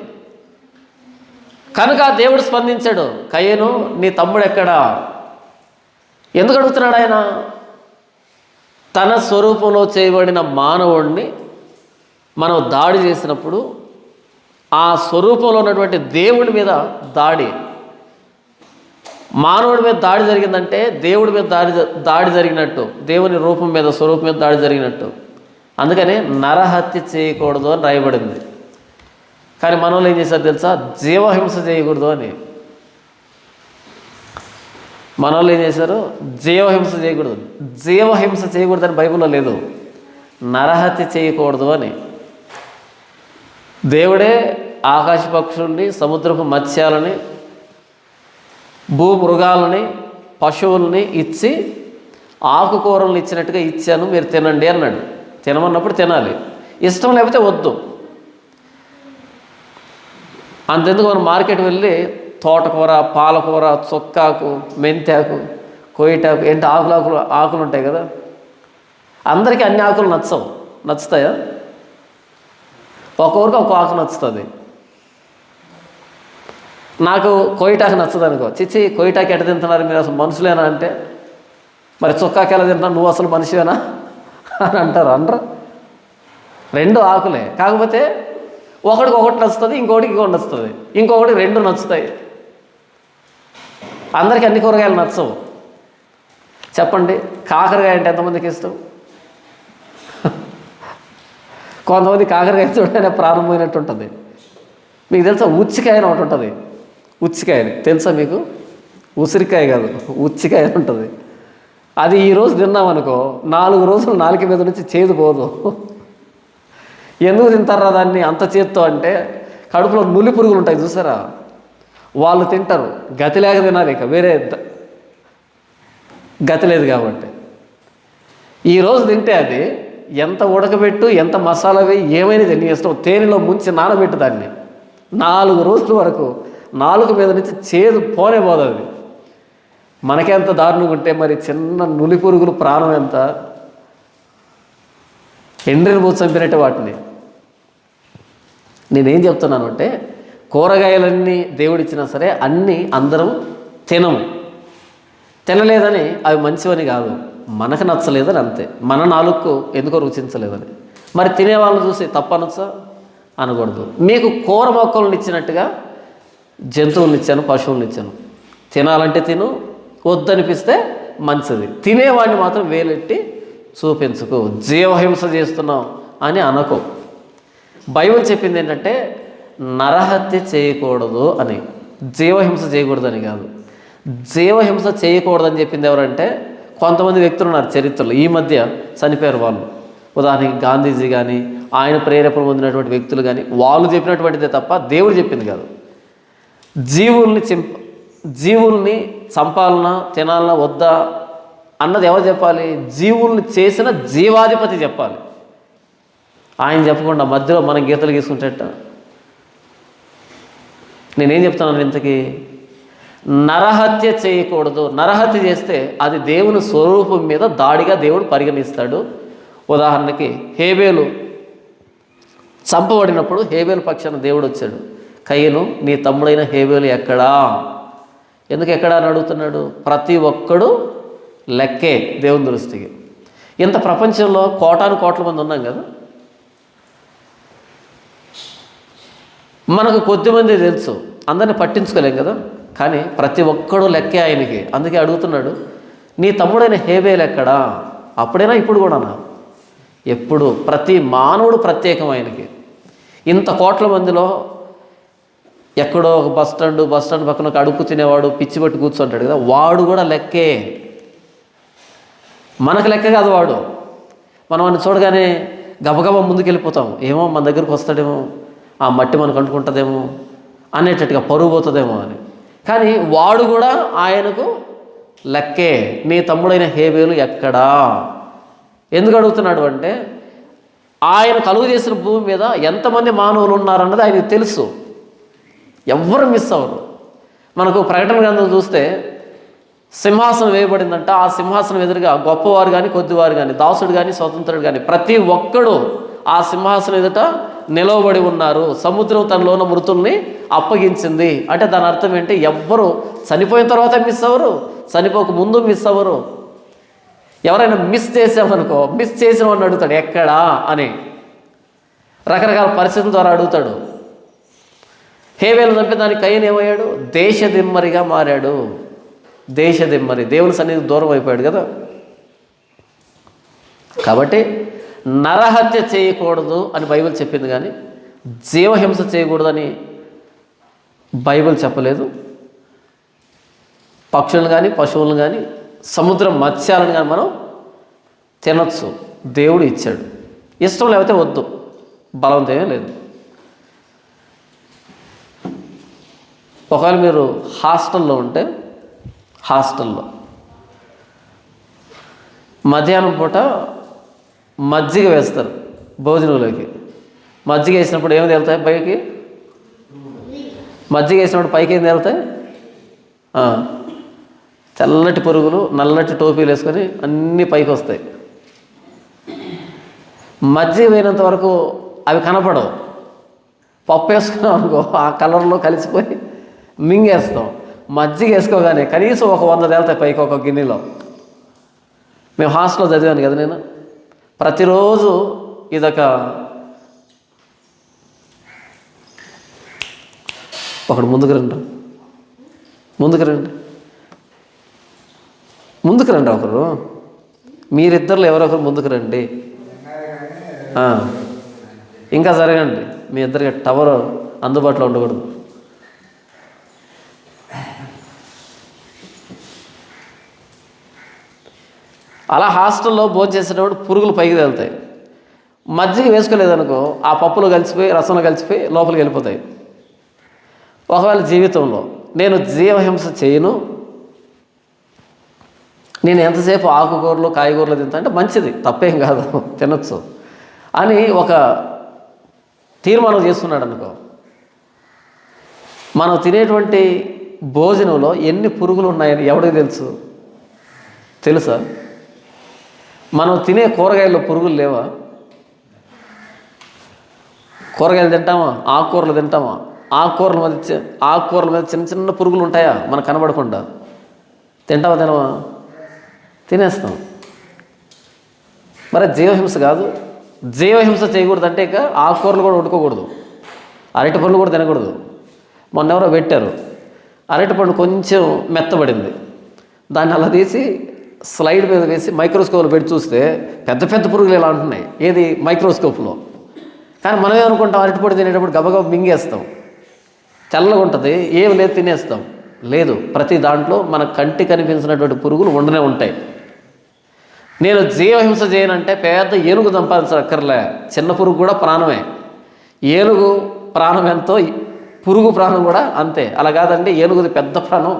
కనుక దేవుడు స్పందించాడు, కయీను నీ తమ్ముడు ఎక్కడా? ఎందుకు అడుగుతున్నాడు ఆయన? తన స్వరూపంలో చేయబడిన మానవుడిని మనం దాడి చేసినప్పుడు ఆ స్వరూపంలో ఉన్నటువంటి దేవుడి మీద దాడి, మానవుడి మీద దాడి జరిగిందంటే దేవుడి మీద దాడి జరిగినట్టు, దేవుని రూపం మీద స్వరూపం మీద దాడి జరిగినట్టు. అందుకని నరహత్య చేయకూడదు అని రాయబడింది. కానీ మనోళ్ళు ఏం చేశారు తెలుసా? జీవహింస చేయకూడదు అని. మనోళ్ళు ఏం చేశారు? జీవహింస చేయకూడదు అని బైబిల్లో లేదు, నరహత్య చేయకూడదు అని. దేవుడే ఆకాశ పక్షుల్ని, సముద్రపు మత్స్యాలని, భూమృగాలని, పశువుల్ని ఇచ్చి ఆకుకూరలను ఇచ్చినట్టుగా ఇచ్చాను, మీరు తినండి అన్నాడు. తినమన్నప్పుడు తినాలి, ఇష్టం లేకపోతే వద్దు. అంతెందుకు మనం మార్కెట్ వెళ్ళి తోటకూర, పాలకూర, చొక్కాకు, మెంతాకు, కోయిటాకు, ఏంటి ఆకులు ఉంటాయి కదా, అందరికీ అన్ని ఆకులు నచ్చుతాయా? ఒక్కొక్కరికి ఒక ఆకు నచ్చుతుంది. నాకు కోయిటాకు నచ్చదు అనుకో, చిచ్చి కోయిటాకు ఎట్ట తింటున్నారు మీరు, అసలు మనుషులేనా అంటే, మరి చొక్కాకి ఎలా తింటున్నావు, నువ్వు అసలు మనిషివేనా అని అనరు. రెండు ఆకులే, కాకపోతే ఒకటికి ఒకటి నచ్చుతుంది, ఇంకొకటికి ఇంకొకటి నచ్చుతుంది, ఇంకొకటి రెండు నచ్చుతాయి. అందరికీ అన్ని కూరగాయలు నచ్చవు. చెప్పండి, కాకరకాయ అంటే ఎంతమందికి ఇష్టం? కొంతమంది కాకరకాయ చూడగానే ప్రారంభమైనట్టు ఉంటుంది. మీకు తెలుసా ఉచ్చికాయ అని ఒకటి ఉంటుంది, ఉచ్చికాయ తెలుసా మీకు? ఉసిరికాయ కాదు, ఉచ్చికాయ ఉంటుంది. అది ఈరోజు తిన్నామనుకో 4 రోజులు నాలుక మీద నుంచి చేదు పోదు. ఎందుకు తింటారా దాన్ని అంత చేత్తో అంటే, కడుపులో నులి పురుగులు ఉంటాయి చూసారా, వాళ్ళు తింటారు. గతి లేక తినాలి, ఇక వేరే గతి లేదు కాబట్టి. ఈరోజు తింటే అది ఎంత ఉడకబెట్టు, ఎంత మసాలా వేయి, ఏమైనా నీ ఇష్టం, తేనెలో ముంచి నానబెట్టు దాన్ని 4 రోజుల వరకు నాలుగు మీద నుంచి చేదు పోనే పోదు అది. మనకెంత దారుణంగా ఉంటే మరి చిన్న నులి పురుగులు ప్రాణం ఎంత, ఎండ్రిని పోసి చంపినట్టే వాటిని. నేనేం చెప్తున్నాను అంటే, కూరగాయలన్నీ దేవుడిచ్చినా సరే అన్నీ అందరం తినము. తినలేదని అవి మంచివని కాదు, మనకు నచ్చలేదని అంతే. మన నాలుగుకు ఎందుకో రుచించలేదని. మరి తినేవాళ్ళని చూసి తప్పనొచ్చా? అనకూడదు. మీకు కూర మొక్కలను ఇచ్చినట్టుగా జంతువులను ఇచ్చాను, పశువులను ఇచ్చాను. తినాలంటే తిను, వద్దనిపిస్తే మంచిది. తినేవాడిని మాత్రం వేలెట్టి చూపించుకో, జీవహింస చేస్తున్నావు అని అనకో. బైబిల్ చెప్పింది ఏంటంటే నరహత్య చేయకూడదు అని, జీవహింస చేయకూడదని కాదు. జీవహింస చేయకూడదని చెప్పింది ఎవరంటే కొంతమంది వ్యక్తులు ఉన్నారు చరిత్రలో, ఈ మధ్య చనిపోయారు వాళ్ళు. ఉదాహరణకి గాంధీజీ కానీ, ఆయన ప్రేరేపణ పొందినటువంటి వ్యక్తులు కానీ, వాళ్ళు చెప్పినటువంటిదే తప్ప దేవుడు చెప్పింది కాదు. జీవుల్ని చంపాలన్నా తినాలన్నా వద్దా అన్నది ఎవరు చెప్పాలి? జీవుల్ని చేసిన జీవాధిపతి చెప్పాలి. ఆయన చెప్పకుండా మధ్యలో మనం గీతలు గీసుకుంటేట. నేనేం చెప్తున్నాను ఇంతకీ? నరహత్య చేయకూడదు. నరహత్య చేస్తే అది దేవుని స్వరూపం మీద దాడిగా దేవుడు పరిగణిస్తాడు. ఉదాహరణకి హేబేలు చంపబడినప్పుడు హేబేలు పక్షాన దేవుడు వచ్చాడు. కయ్యను, నీ తమ్ముడైన హేబేలు ఎక్కడా? ఎందుకు ఎక్కడా అని అడుగుతున్నాడు? ప్రతి ఒక్కడు లెక్కే దేవుని దృష్టికి. ఇంత ప్రపంచంలో కోటాను కోట్ల మంది ఉన్నాం కదా, మనకు కొద్దిమంది తెలుసు, అందరిని పట్టించుకోలేం కదా. కానీ ప్రతి ఒక్కడు లెక్కే ఆయనకి. అందుకే అడుగుతున్నాడు, నీ తమ్ముడైన హేబేలు ఎక్కడా? అప్పుడైనా ఇప్పుడు కూడానా? ఎప్పుడు. ప్రతి మానవుడు ప్రత్యేకం ఆయనకి. ఇంత కోట్ల మందిలో ఎక్కడో ఒక బస్ స్టాండ్ పక్కన ఒక అడుక్కు తినేవాడు పిచ్చి పట్టి కూర్చుంటాడు కదా, వాడు కూడా లెక్కే. మనకు లెక్క కాదు వాడు. మనం అని చూడగానే గబగబా ముందుకెళ్ళిపోతాం, ఏమో మన దగ్గరకు వస్తాడేమో, ఆ మట్టి మనకు అంటుకుంటుందేమో అనేటట్టుగా, పరుగు పోతుందేమో అని. కానీ వాడు కూడా ఆయనకు లెక్కే. నీ తమ్ముడైన హేబేలు ఎక్కడా? ఎందుకు అడుగుతున్నాడు అంటే, ఆయన కలుగు చేసిన భూమి మీద ఎంతమంది మానవులు ఉన్నారన్నది ఆయనకు తెలుసు. ఎవ్వరు మిస్ అవ్వరు. మనకు ప్రకటన గ్రంథం చూస్తే సింహాసనం వేయబడిందంట. ఆ సింహాసనం ఎదురుగా గొప్పవారు కానీ కొద్దివారు కానీ, దాసుడు కానీ స్వతంత్రుడు కానీ, ప్రతి ఒక్కడు ఆ సింహాసనం ఎదుట నిలవబడి ఉన్నారు. సముద్రం తనలో ఉన్న మృతుల్ని అప్పగించింది. అంటే దాని అర్థం ఏంటి? ఎవ్వరు చనిపోయిన తర్వాత మిస్ అవ్వరు, చనిపోక ముందు మిస్ అవ్వరు. ఎవరైనా మిస్ చేసామనుకో, మిస్ చేసిన వాడిని అడుగుతాడు ఎక్కడా అని, రకరకాల పరిస్థితుల ద్వారా అడుగుతాడు. హేబేలు చంపిన దానికి కయ్యను ఏమయ్యాడు? దేశదిమ్మరిగా మారాడు. దేశదిమ్మరి, దేవుని సన్నిధికి దూరం అయిపోయాడు కదా. కాబట్టి నరహత్య చేయకూడదు అని బైబిల్ చెప్పింది, కానీ జీవహింస చేయకూడదని బైబిల్ చెప్పలేదు. పక్షులను కానీ పశువులను కానీ సముద్ర మత్స్యాలను కానీ మనం తినొచ్చు, దేవుడు ఇచ్చాడు. ఇష్టం లేకపోతే వద్దు, బలవంతమే లేదు. ఒకవేళ మీరు హాస్టల్లో ఉంటే, హాస్టల్లో మధ్యాహ్నం పూట మజ్జిగ వేస్తారు భోజనంలోకి. మజ్జిగ వేసినప్పుడు ఏమి తేలుతాయి పైకి? మజ్జిగ వేసినప్పుడు పైకి ఏం తేలుతాయి? తెల్లటి పురుగులు నల్లటి టోపీలు వేసుకొని అన్నీ పైకి వస్తాయి. మజ్జిగ వేయనంత వరకు అవి కనపడవు. పప్పు వేసుకున్నాం అనుకో, ఆ కలర్లో కలిసిపోయి మింగేస్తాం. మజ్జిగ వేసుకోగానే కనీసం ఒక 100 తేలుతాయి పైకి ఒక గిన్నెలో. మేము హాస్టల్లో చదివాను కదా నేను. ప్రతిరోజు ఇదొక ఒకడు ముందుకు రండి ఒకరు, మీరిద్దరు ఎవరొకరు ముందుకు రండి. ఇంకా జరగండి, మీ ఇద్దరికి టవర్ అందుబాటులో ఉండకూడదు. అలా హాస్టల్లో భోజనం చేసేటప్పుడు పురుగులు పైకి తేలుతాయి. మజ్జిగ వేసుకోలేదనుకో ఆ పప్పులో కలిసిపోయి రసంలో కలిసిపోయి లోపలికి వెళ్ళిపోతాయి. ఒకవేళ జీవితంలో నేను జీవహింస చేయను, నేను ఎంతసేపు ఆకుకూరలు కాయగూరలు తింటా అంటే మంచిది, తప్పేం కాదు, తినొచ్చు అని ఒక తీర్మానం చేసుకున్నాడు అనుకో, మనం తినేటువంటి భోజనంలో ఎన్ని పురుగులు ఉన్నాయని ఎవరికి తెలుసా? మనం తినే కూరగాయల్లో పురుగులు లేవా? కూరగాయలు తింటామా? ఆకుకూరలు తింటామా? ఆకుకూరల మీద చిన్న చిన్న పురుగులు ఉంటాయా మనకు కనబడకుండా? తినవా? తినేస్తాం. మరి జీవహింస కాదు. జీవహింస చేయకూడదు అంటే ఇక ఆకుకూరలు కూడా వండుకోకూడదు, అరటి పండ్లు కూడా తినకూడదు. మొన్న ఎవరో పెట్టారు, అరటి పండు కొంచెం మెత్తబడింది, దాన్ని అలా తీసి స్లైడ్ మీద వేసి మైక్రోస్కోప్లో పెట్టి చూస్తే పెద్ద పెద్ద పురుగులు ఇలా ఉంటున్నాయి, ఏది మైక్రోస్కోప్లో. కానీ మనం ఏమనుకుంటాం, అరటిపొడి తినేటప్పుడు గబగబ మింగేస్తాం, తెల్లగా ఉంటుంది, ఏమి లేదు తినేస్తాం. లేదు, ప్రతి దాంట్లో మన కంటి కనిపించినటువంటి పురుగులు ఉండనే ఉంటాయి. నేను జీవహింస చేయనంటే పెద్ద ఏనుగు సంపాదించక్కర్లే, చిన్న పురుగు కూడా ప్రాణమే. ఏనుగు ప్రాణం ఎంతో పురుగు ప్రాణం కూడా అంతే. అలా కాదండి, ఏనుగుది పెద్ద ప్రాణం,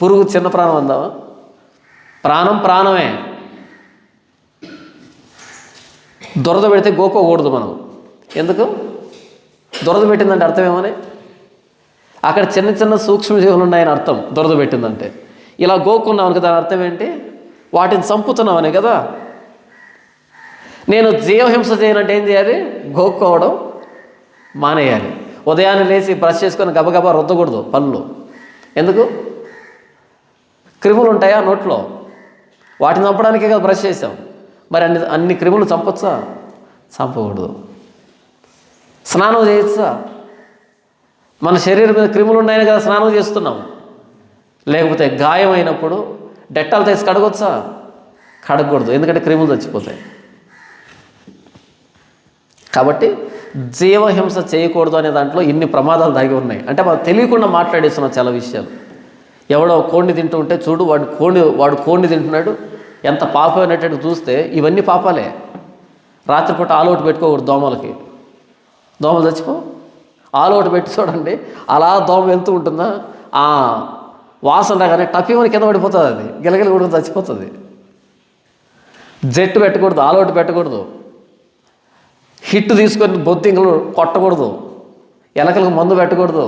పురుగు చిన్న ప్రాణం అందామా? ప్రాణమే. దురద పెడితే గోకోకూడదు మనం. ఎందుకు? దురద పెట్టిందంటే అర్థం ఏమని? అక్కడ చిన్న చిన్న సూక్ష్మజీవులు ఉన్నాయని అర్థం. దురద పెట్టిందంటే ఇలా గోక్కున్నామని కదా, అర్థం ఏంటి? వాటిని చంపుతున్నామని కదా. నేను జీవహింస చేయనంటే ఏం చేయాలి? గోక్కోవడం మానేయాలి. ఉదయాన్నే లేచి బ్రష్ చేసుకొని గబగబా రుద్దకూడదు పళ్ళు. ఎందుకు? క్రిములు ఉంటాయా నోట్లో, వాటిని చంపడానికే కదా బ్రష్ చేసాం. మరి అన్ని క్రిములు చంపొచ్చా? చంపకూడదు. స్నానం చేయొచ్చా? మన శరీరం మీద క్రిములు ఉన్నాయని కదా స్నానం చేస్తున్నాం. లేకపోతే గాయం అయినప్పుడు డెట్టాలు తీసి కడగొచ్చా? కడగకూడదు, ఎందుకంటే క్రిములు చచ్చిపోతాయి. కాబట్టి జీవహింస చేయకూడదు అనే దాంట్లో ఇన్ని ప్రమాదాలు దాగి ఉన్నాయి. అంటే మనం తెలియకుండా మాట్లాడేస్తున్నాం చాలా విషయాలు. ఎవడో కోడిని తింటూ ఉంటే చూడు, వాడు కోడిని తింటున్నాడు, ఎంత పాపం అనేటట్టు చూస్తే ఇవన్నీ పాపాలే. రాత్రిపూట ఆలౌట్ పెట్టుకోకూడదు దోమలకి, దోమలు చచ్చిపో. ఆలౌట్ పెట్టి చూడండి, అలా దోమ వెళ్తూ ఉంటుందా, ఆ వాసన రాగానే టపీమని కింద పడిపోతుంది, అది గిలగిల కూడా చచ్చిపోతుంది. జెట్టు పెట్టకూడదు, ఆలౌట్ పెట్టకూడదు, హిట్ తీసుకొని బొద్దింకలు కొట్టకూడదు, ఎలకలకు మందు పెట్టకూడదు.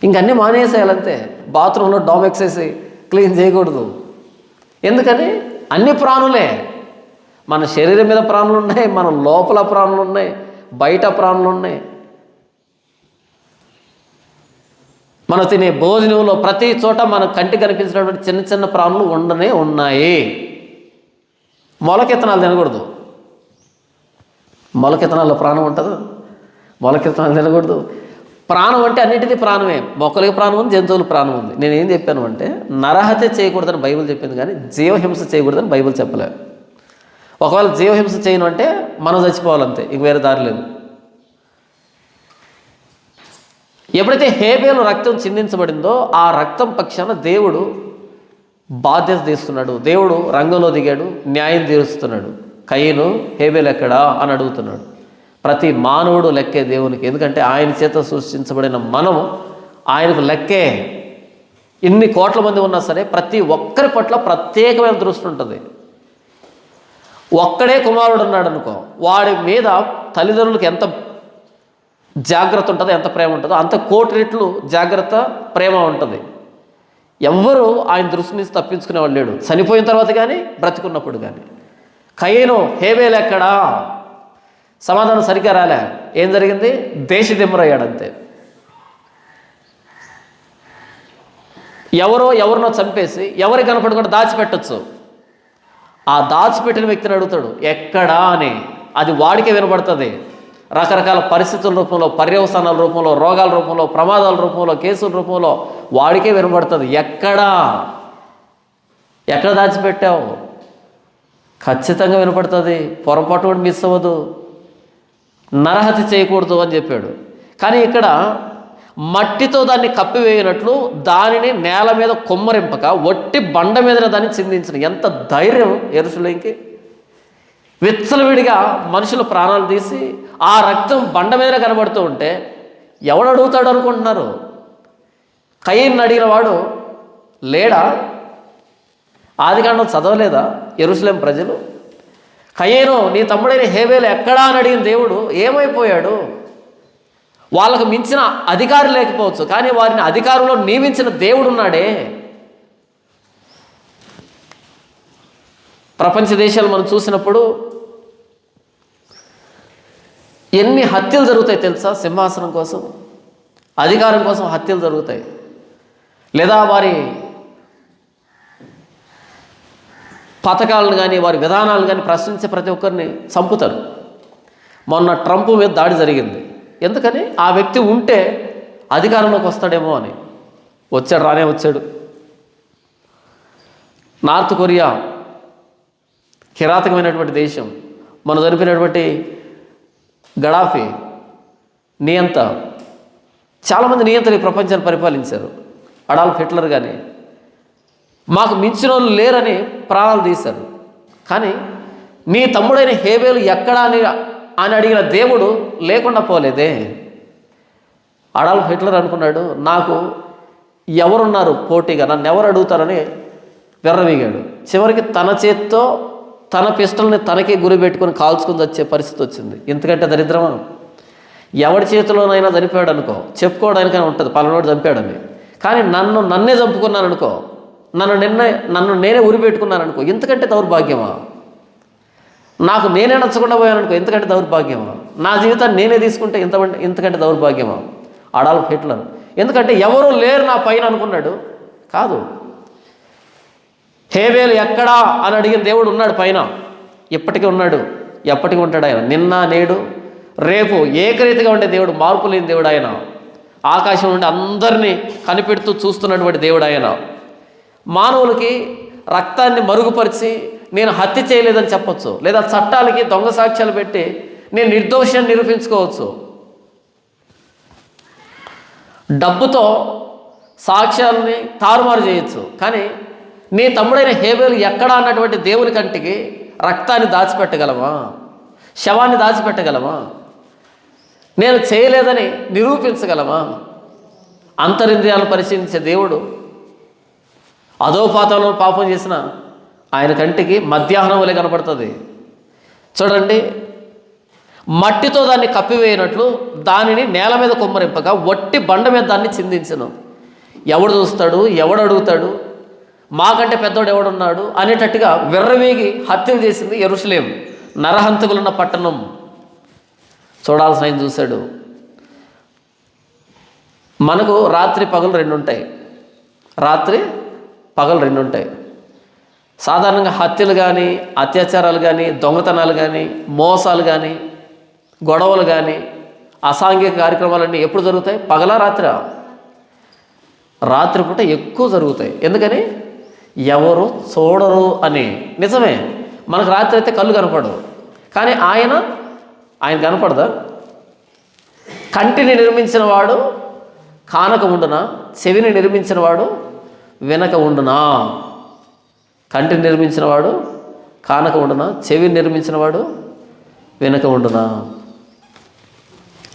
ఇంకన్నీ మానేసేయాలంతే. బాత్రూంలో డామెక్స్ వేసి క్లీన్ చేయకూడదు. ఎందుకని? అన్ని ప్రాణులే. మన శరీరం మీద ప్రాణులు ఉన్నాయి, మన లోపల ప్రాణులు ఉన్నాయి, బయట ప్రాణులు ఉన్నాయి. మనం తినే భోజనంలో ప్రతి చోట మన కంటి కనిపించినటువంటి చిన్న చిన్న ప్రాణులు ఉండనే ఉన్నాయి. మొలకెత్తనాలు తినకూడదు. మొలకెత్తనాల్లో ప్రాణం ఉంటుందా? మొలకెత్తనాలు తినకూడదు. ప్రాణం అంటే అన్నిటికీ ప్రాణమే. మొక్కలకి ప్రాణం ఉంది, జంతువులకు ప్రాణం ఉంది. నేనేం చెప్పాను అంటే నరహత్య చేయకూడదని బైబిల్ చెప్పింది, కానీ జీవహింస చేయకూడదని బైబిల్ చెప్పలేదు. ఒకవేళ జీవహింస చేయను అంటే మనం చచ్చిపోవాలంతే, ఇంక వేరే దారి లేదు. ఎప్పుడైతే హేబేలు రక్తం చిందించబడిందో ఆ రక్తం పక్షాన దేవుడు బాధ్యత తీస్తున్నాడు. దేవుడు రంగంలో దిగాడు, న్యాయం తీరుస్తున్నాడు. కయీను హేబేలు ఎక్కడా అని అడుగుతున్నాడు. ప్రతి మానవుడు లెక్కే దేవునికి, ఎందుకంటే ఆయన చేత సృష్టించబడిన మనము ఆయనకు లెక్కే. ఇన్ని కోట్ల మంది ఉన్నా సరే ప్రతి ఒక్కరి పట్ల ప్రత్యేకమైన దృష్టి ఉంటుంది. ఒక్కడే కుమారుడు ఉన్నాడు అనుకో, వాడి మీద తల్లిదండ్రులకు ఎంత జాగ్రత్త ఉంటుందో, ఎంత ప్రేమ ఉంటుందో అంత కోటి రెట్లు జాగ్రత్త, ప్రేమ ఉంటుంది. ఎవ్వరూ ఆయన దృష్టి నుంచి తప్పించుకునేవాడు లేడు, చనిపోయిన తర్వాత కానీ బ్రతికున్నప్పుడు కానీ. కయీను హేబేలు ఎక్కడా? సమాధానం సరిగ్గా రాలే. ఏం జరిగింది? దేశదిమ్మరయ్యాడంతే. ఎవరినో చంపేసి ఎవరికి కనపడకుండా దాచిపెట్టచ్చు. ఆ దాచిపెట్టిన వ్యక్తిని అడుగుతాడు ఎక్కడా అని, అది వాడికే వినపడుతుంది. రకరకాల పరిస్థితుల రూపంలో, పర్యవసానాల రూపంలో, రోగాల రూపంలో, ప్రమాదాల రూపంలో, కేసుల రూపంలో వాడికే వినపడుతుంది. ఎక్కడ దాచిపెట్టావు? ఖచ్చితంగా వినపడుతుంది, పొరపాటు కూడా మిస్ అవ్వదు. నరహత్య చేయకూడదు అని చెప్పాడు. కానీ ఇక్కడ మట్టితో దాన్ని కప్పివేయనట్లు దానిని నేల మీద కొమ్మరింపక ఒట్టి బండ మీద దాన్ని చిందించిన. ఎంత ధైర్యం యెరూషలేముకి! విచ్చలవిడిగా మనుషుల ప్రాణాలు తీసి ఆ రక్తం బండ మీద కనబడుతూ ఉంటే ఎవడు అడుగుతాడు అనుకుంటున్నారు? కయీన్ అడిగిన వాడు లేడా? ఆదికాండం చదవలేదా యెరూషలేం ప్రజలు? కయీను నీ తమ్ముడైన హేబేలు ఎక్కడా అని అడిగిన దేవుడు ఏమైపోయాడు? వాళ్ళకు మించిన అధికారి లేకపోవచ్చు, కానీ వారిని అధికారంలో నియమించిన దేవుడు ఉన్నాడే. ప్రపంచ దేశాలు మనం చూసినప్పుడు ఎన్ని హత్యలు జరుగుతాయి తెలుసా? సింహాసనం కోసం, అధికారం కోసం హత్యలు జరుగుతాయి. లేదా వారి పథకాలను కానీ వారి విధానాలు కానీ ప్రశ్నించే ప్రతి ఒక్కరిని చంపుతారు. మొన్న ట్రంప్ మీద దాడి జరిగింది. ఎందుకని? ఆ వ్యక్తి ఉంటే అధికారంలోకి వస్తాడేమో అని. వచ్చాడు, రానే వచ్చాడు. నార్త్ కొరియా కిరాతకమైనటువంటి దేశం. మనం జరిపినటువంటి గడాఫీ నియంత, చాలామంది నియంతలు ఈ ప్రపంచాన్ని పరిపాలించారు. అడాల్ఫ్ హిట్లర్ కానీ మాకు మించిన వాళ్ళు లేరని ప్రాణాలు తీశారు. కానీ నీ తమ్ముడైన హేబేలు ఎక్కడా అని అడిగిన దేవుడు లేకుండా పోలేదే. అడాల్ఫ్ హిట్లర్ అనుకున్నాడు, నాకు ఎవరున్నారు పోటీగా, నన్ను ఎవరు అడుగుతారని వెర్రవీగాడు. చివరికి తన చేత్తో తన పిస్టల్ని తనకే గురి పెట్టుకొని కాల్చుకుని వచ్చే పరిస్థితి వచ్చింది. ఎందుకంటే దరిద్రమా, ఎవడి చేతిలోనైనా చనిపోయాడు అనుకో, చెప్పుకోవడానికైనా ఉంటుంది పలానోడు చంపాడని. కానీ నన్నే చంపుకున్నాను అనుకో, నన్ను నేనే ఉరి పెట్టుకున్నాను అనుకో, ఇంతకంటే దౌర్భాగ్యమా? నాకు నేనే నచ్చకుండా పోయాను అనుకో, ఇంతకంటే దౌర్భాగ్యమా? నా జీవితాన్ని నేనే తీసుకుంటే ఇంతకంటే దౌర్భాగ్యమా? Adolf Hitler. ఎందుకంటే ఎవరూ లేరు నా పైన అనుకున్నాడు. కాదు, హేబేలు ఎక్కడా అని అడిగిన దేవుడు ఉన్నాడు పైన, ఇప్పటికీ ఉన్నాడు, ఎప్పటికీ ఉంటాడు ఆయన. నిన్న నేడు రేపు ఏకరీతిగా ఉండే దేవుడు, మార్పు లేని దేవుడు ఆయన. ఆకాశం నుండి అందరినీ కనిపెడుతూ చూస్తున్నటువంటి దేవుడు ఆయన. మానవులకి రక్తాన్ని మరుగుపరిచి నేను హత్య చేయలేదని చెప్పొచ్చు, లేదా చట్టాలకి దొంగ సాక్ష్యాలు పెట్టి నేను నిర్దోషాన్ని నిరూపించుకోవచ్చు. డబ్బుతో సాక్ష్యాలని తారుమారు చేయొచ్చు. కానీ నీ తమ్ముడైన హేబేలు ఎక్కడా అన్నటువంటి దేవుని కంటికి రక్తాన్ని దాచిపెట్టగలమా? శవాన్ని దాచిపెట్టగలమా? నేను చేయలేదని నిరూపించగలమా? అంతరింద్రియాలను పరిశీలించే దేవుడు అధోపాతంలో పాపం చేసిన ఆయన కంటికి మధ్యాహ్నం వలె కనపడుతుంది. చూడండి, మట్టితో దాన్ని కప్పివేయనట్లు దానిని నేల మీద కుమ్మరింపగా వట్టి బండ మీద దాన్ని చిందించను. ఎవడు చూస్తాడు, ఎవడు అడుగుతాడు, మాకంటే పెద్దోడు ఎవడున్నాడు అనేటట్టుగా విర్రవీగి హత్యలు చేసింది యెరూషలేం, నరహంతకులున్న పట్టణం. చూడాల్సిన ఆయన చూశాడు. మనకు రాత్రి పగలు రెండు ఉంటాయి. రాత్రి పగలు రెండు ఉంటాయి. సాధారణంగా హత్యలు కానీ, అత్యాచారాలు కానీ, దొంగతనాలు కానీ, మోసాలు కానీ, గొడవలు కానీ, అసాంఘిక కార్యక్రమాలన్నీ ఎప్పుడు జరుగుతాయి? పగలా రాత్రా? రాత్రిపూట ఎక్కువ జరుగుతాయి. ఎందుకని? ఎవరు చూడరు అని. నిజమే, మనకు రాత్రి అయితే కళ్ళు కనపడదు, కానీ ఆయన కనపడదా? కంటిని నిర్మించిన వాడు కానక ఉండునా, చెవిని నిర్మించిన వాడు వినక ఉండునా? కంటిని నిర్మించిన వాడు కానక ఉండునా, చెవిని నిర్మించిన వాడు వినక ఉండునా?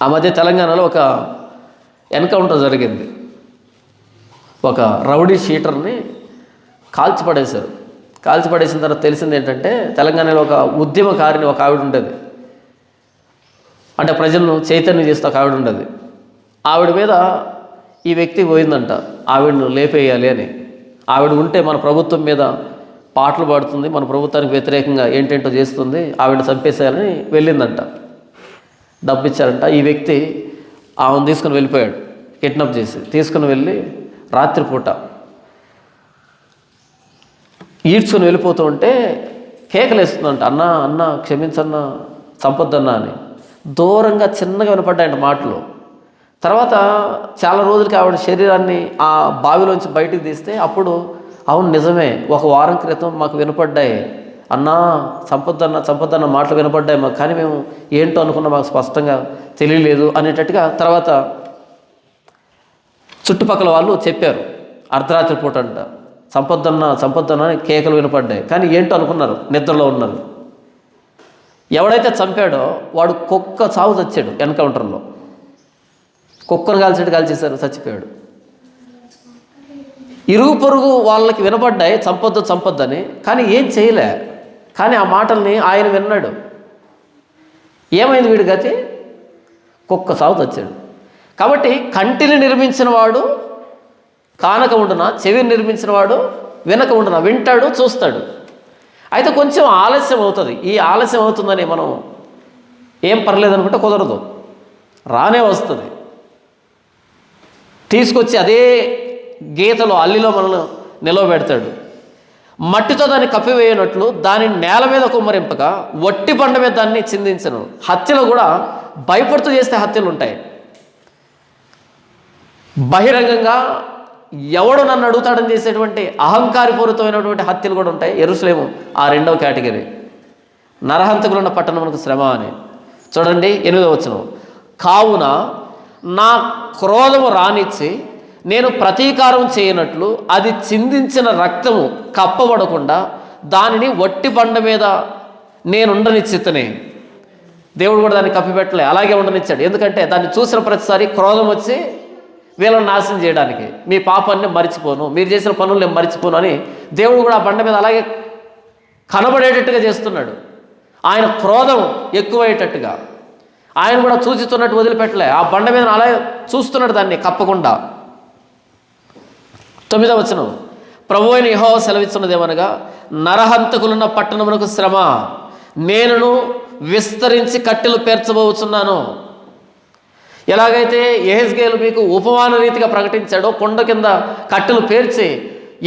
ఆ మధ్య తెలంగాణలో ఒక ఎన్కౌంటర్ జరిగింది. ఒక రౌడీ షీటర్ని కాల్చిపడేశారు. కాల్చిపడేసిన తర్వాత తెలిసింది ఏంటంటే, తెలంగాణలో ఒక ఉద్యమకారిని ఒక ఆవిడ ఉండేది, అంటే ప్రజలను చైతన్యం చేస్తే ఒక ఆవిడ ఉండేది. ఆవిడ మీద ఈ వ్యక్తి పోయిందంట, ఆవిడను లేపేయాలి అని. ఆవిడ ఉంటే మన ప్రభుత్వం మీద పాటలు పాడుతుంది, మన ప్రభుత్వానికి వ్యతిరేకంగా ఏంటేంటో చేస్తుంది, ఆవిడ చంపేసేయాలని వెళ్ళిందంట. డబ్బు ఇచ్చారంట. ఈ వ్యక్తి ఆమెను తీసుకుని వెళ్ళిపోయాడు, కిడ్నాప్ చేసి తీసుకుని వెళ్ళి రాత్రిపూట ఈడ్చుకుని వెళ్ళిపోతూ ఉంటే కేకలేస్తుందంట, అన్నా అన్నా క్షమించన్నా, చంపొద్దన్నా అని. దూరంగా చిన్నగా వినపడ్డాయంట మాటలు. తర్వాత చాలా రోజులకి ఆవిడ శరీరాన్ని ఆ బావిలోంచి బయటికి తీస్తే అప్పుడు అవును నిజమే, ఒక వారం క్రితం మాకు వినపడ్డాయి, అన్నా చంపొద్దన్న మాటలు వినపడ్డాయి మాకు, కానీ మేము ఏంటో అనుకున్నా మాకు స్పష్టంగా తెలియలేదు అనేటట్టుగా తర్వాత చుట్టుపక్కల వాళ్ళు చెప్పారు. అర్ధరాత్రి పూట అంట చంపొద్దన్నా అని కేకలు వినపడ్డాయి, కానీ ఏంటో అనుకున్నారు, నిద్రలో ఉన్నారు. ఎవడైతే చంపాడో వాడు కుక్క చావు చచ్చాడు. ఎన్కౌంటర్లో కుక్కను కాల్చేశారు, చచ్చిపోయాడు. ఇరుగు పొరుగు వాళ్ళకి వినపడ్డాయి చంపొద్దని, కానీ ఏం చేయలే. కానీ ఆ మాటల్ని ఆయన విన్నాడు. ఏమైంది వీడి గతి? కుక్క చావు చచ్చాడు. కాబట్టి కంటిని నిర్మించిన వాడు కానక ఉండునా, చెవిని నిర్మించిన వాడు వినక ఉండునా, వింటాడు, చూస్తాడు. అయితే కొంచెం ఆలస్యం అవుతుంది. ఈ ఆలస్యం అవుతుందని మనం ఏం పర్లేదు అనుకుంటే కుదరదు, రానే వస్తుంది. తీసుకొచ్చి అదే గీతలో అల్లిలో మనల్ని నిలవబెడతాడు. మట్టితో దాన్ని కప్పివేయనట్లు దాని నేల మీద కుమ్మరింపగా వట్టి బండ మీద దాన్ని చిందించను. హత్యలు కూడా భయపడుతూ చేస్తే హత్యలు ఉంటాయి. బహిరంగంగా ఎవడు నన్ను అడుగుతాడని చేసేటువంటి అహంకారపూరితమైనటువంటి హత్యలు కూడా ఉంటాయి. యెరూషలేము ఆ రెండవ కేటగిరీ. నరహంతకులున్న పట్టణమునకు శ్రమ అని. చూడండి 8వ వచనం. కావున నా క్రోధము రానిచ్చి నేను ప్రతీకారం చేయనట్లు అది చిందించిన రక్తము కప్పబడకుండా దానిని వట్టి బండ మీద నేను ఉండనిచ్చితనే. దేవుడు కూడా దాన్ని కప్పిపెట్టలే, అలాగే ఉండనిచ్చాడు. ఎందుకంటే దాన్ని చూసిన ప్రతిసారి క్రోధం వచ్చి వీళ్ళని నాశనం చేయడానికి. మీ పాపాన్ని మరిచిపోను, మీరు చేసిన పనులు నేను మరిచిపోను అని దేవుడు కూడా ఆ బండ మీద అలాగే కనబడేటట్టుగా చేస్తున్నాడు. ఆయన క్రోధం ఎక్కువయ్యేటట్టుగా ఆయన కూడా చూచుతున్నట్టు వదిలిపెట్టలే. ఆ బండ మీద అలాగే చూస్తున్నాడు, దాన్ని కప్పకుండా. 9వ వచనం. ప్రభువైన యెహోవా సెలవిస్తున్నదేమనగా, నరహంతకులున్న పట్టణమునకు శ్రమ, నేనును విస్తరించి కట్టెలు పేర్చబోతున్నాను. ఎలాగైతే యెహెజ్కేలు మీకు ఉపమాన రీతిగా ప్రకటించాడో, కొండ కింద కట్టెలు పేర్చి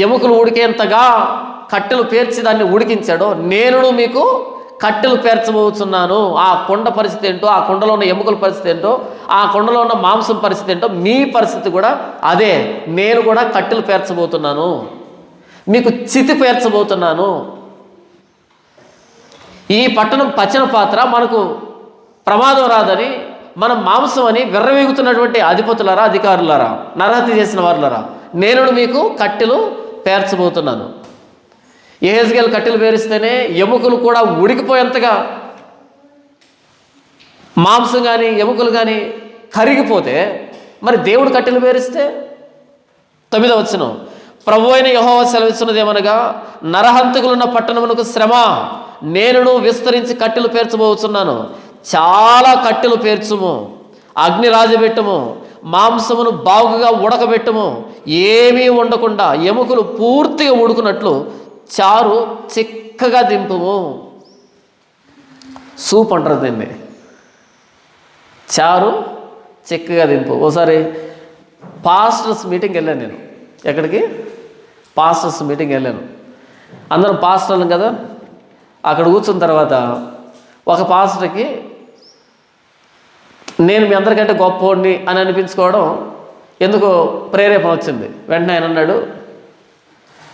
ఎముకలు ఉడికేంతగా కట్టెలు పేర్చి దాన్ని ఉడికించాడో, నేనును మీకు కట్టెలు పేర్చబోతున్నాను. ఆ కొండ పరిస్థితి ఏంటో, ఆ కొండలో ఉన్న ఎముకల పరిస్థితి ఏంటో, ఆ కొండలో ఉన్న మాంసం పరిస్థితి ఏంటో, మీ పరిస్థితి కూడా అదే. నేను కూడా కట్టెలు పేర్చబోతున్నాను, మీకు చితి పేర్చబోతున్నాను. ఈ పట్టణం పచ్చిన పాత్ర, మనకు ప్రమాదం రాదని, మనం మాంసం అని విర్రవీగుతున్నటువంటి అధిపతులారా, అధికారులారా, నరహత్య చేసిన వారులారా, నేను మీకు కట్టెలు పేర్చబోతున్నాను. యెహెజ్కేలు కట్టెలు పేరిస్తేనే ఎముకలు కూడా ఉడికిపోయేంతగా మాంసం కానీ ఎముకలు కానీ కరిగిపోతే, మరి దేవుడు కట్టెలు పేరిస్తే? 9వ వచనం. ప్రభువైన యెహోవా సెలవిస్తున్నదేమనగా, నరహంతకులున్న పట్టణమునకు శ్రమ, నేనును విస్తరించి కట్టెలు పేర్చబోతున్నాను. చాలా కట్టెలు పేర్చుము, అగ్ని రాజబెట్టుము, మాంసమును బాగుగా ఉడకబెట్టుము, ఏమీ ఉండకుండా ఎముకలు పూర్తిగా ఉడుకున్నట్లు చారు చిక్కగా దింపుము. సూప్ అంటారు దీన్ని, చారు చిక్కగా దింపు. ఓసారి పాస్టర్స్ మీటింగ్కి వెళ్ళాను నేను. ఎక్కడికి? పాస్టర్స్ మీటింగ్ వెళ్ళాను. అందరం పాస్టర్లు కదా. అక్కడ కూర్చున్న తర్వాత ఒక పాస్టర్కి నేను మీ అందరికంటే గొప్పవాడిని అని అనిపించుకోవడం ఎందుకో ప్రేరేపణ వచ్చింది. వెంటనే ఆయన అన్నాడు,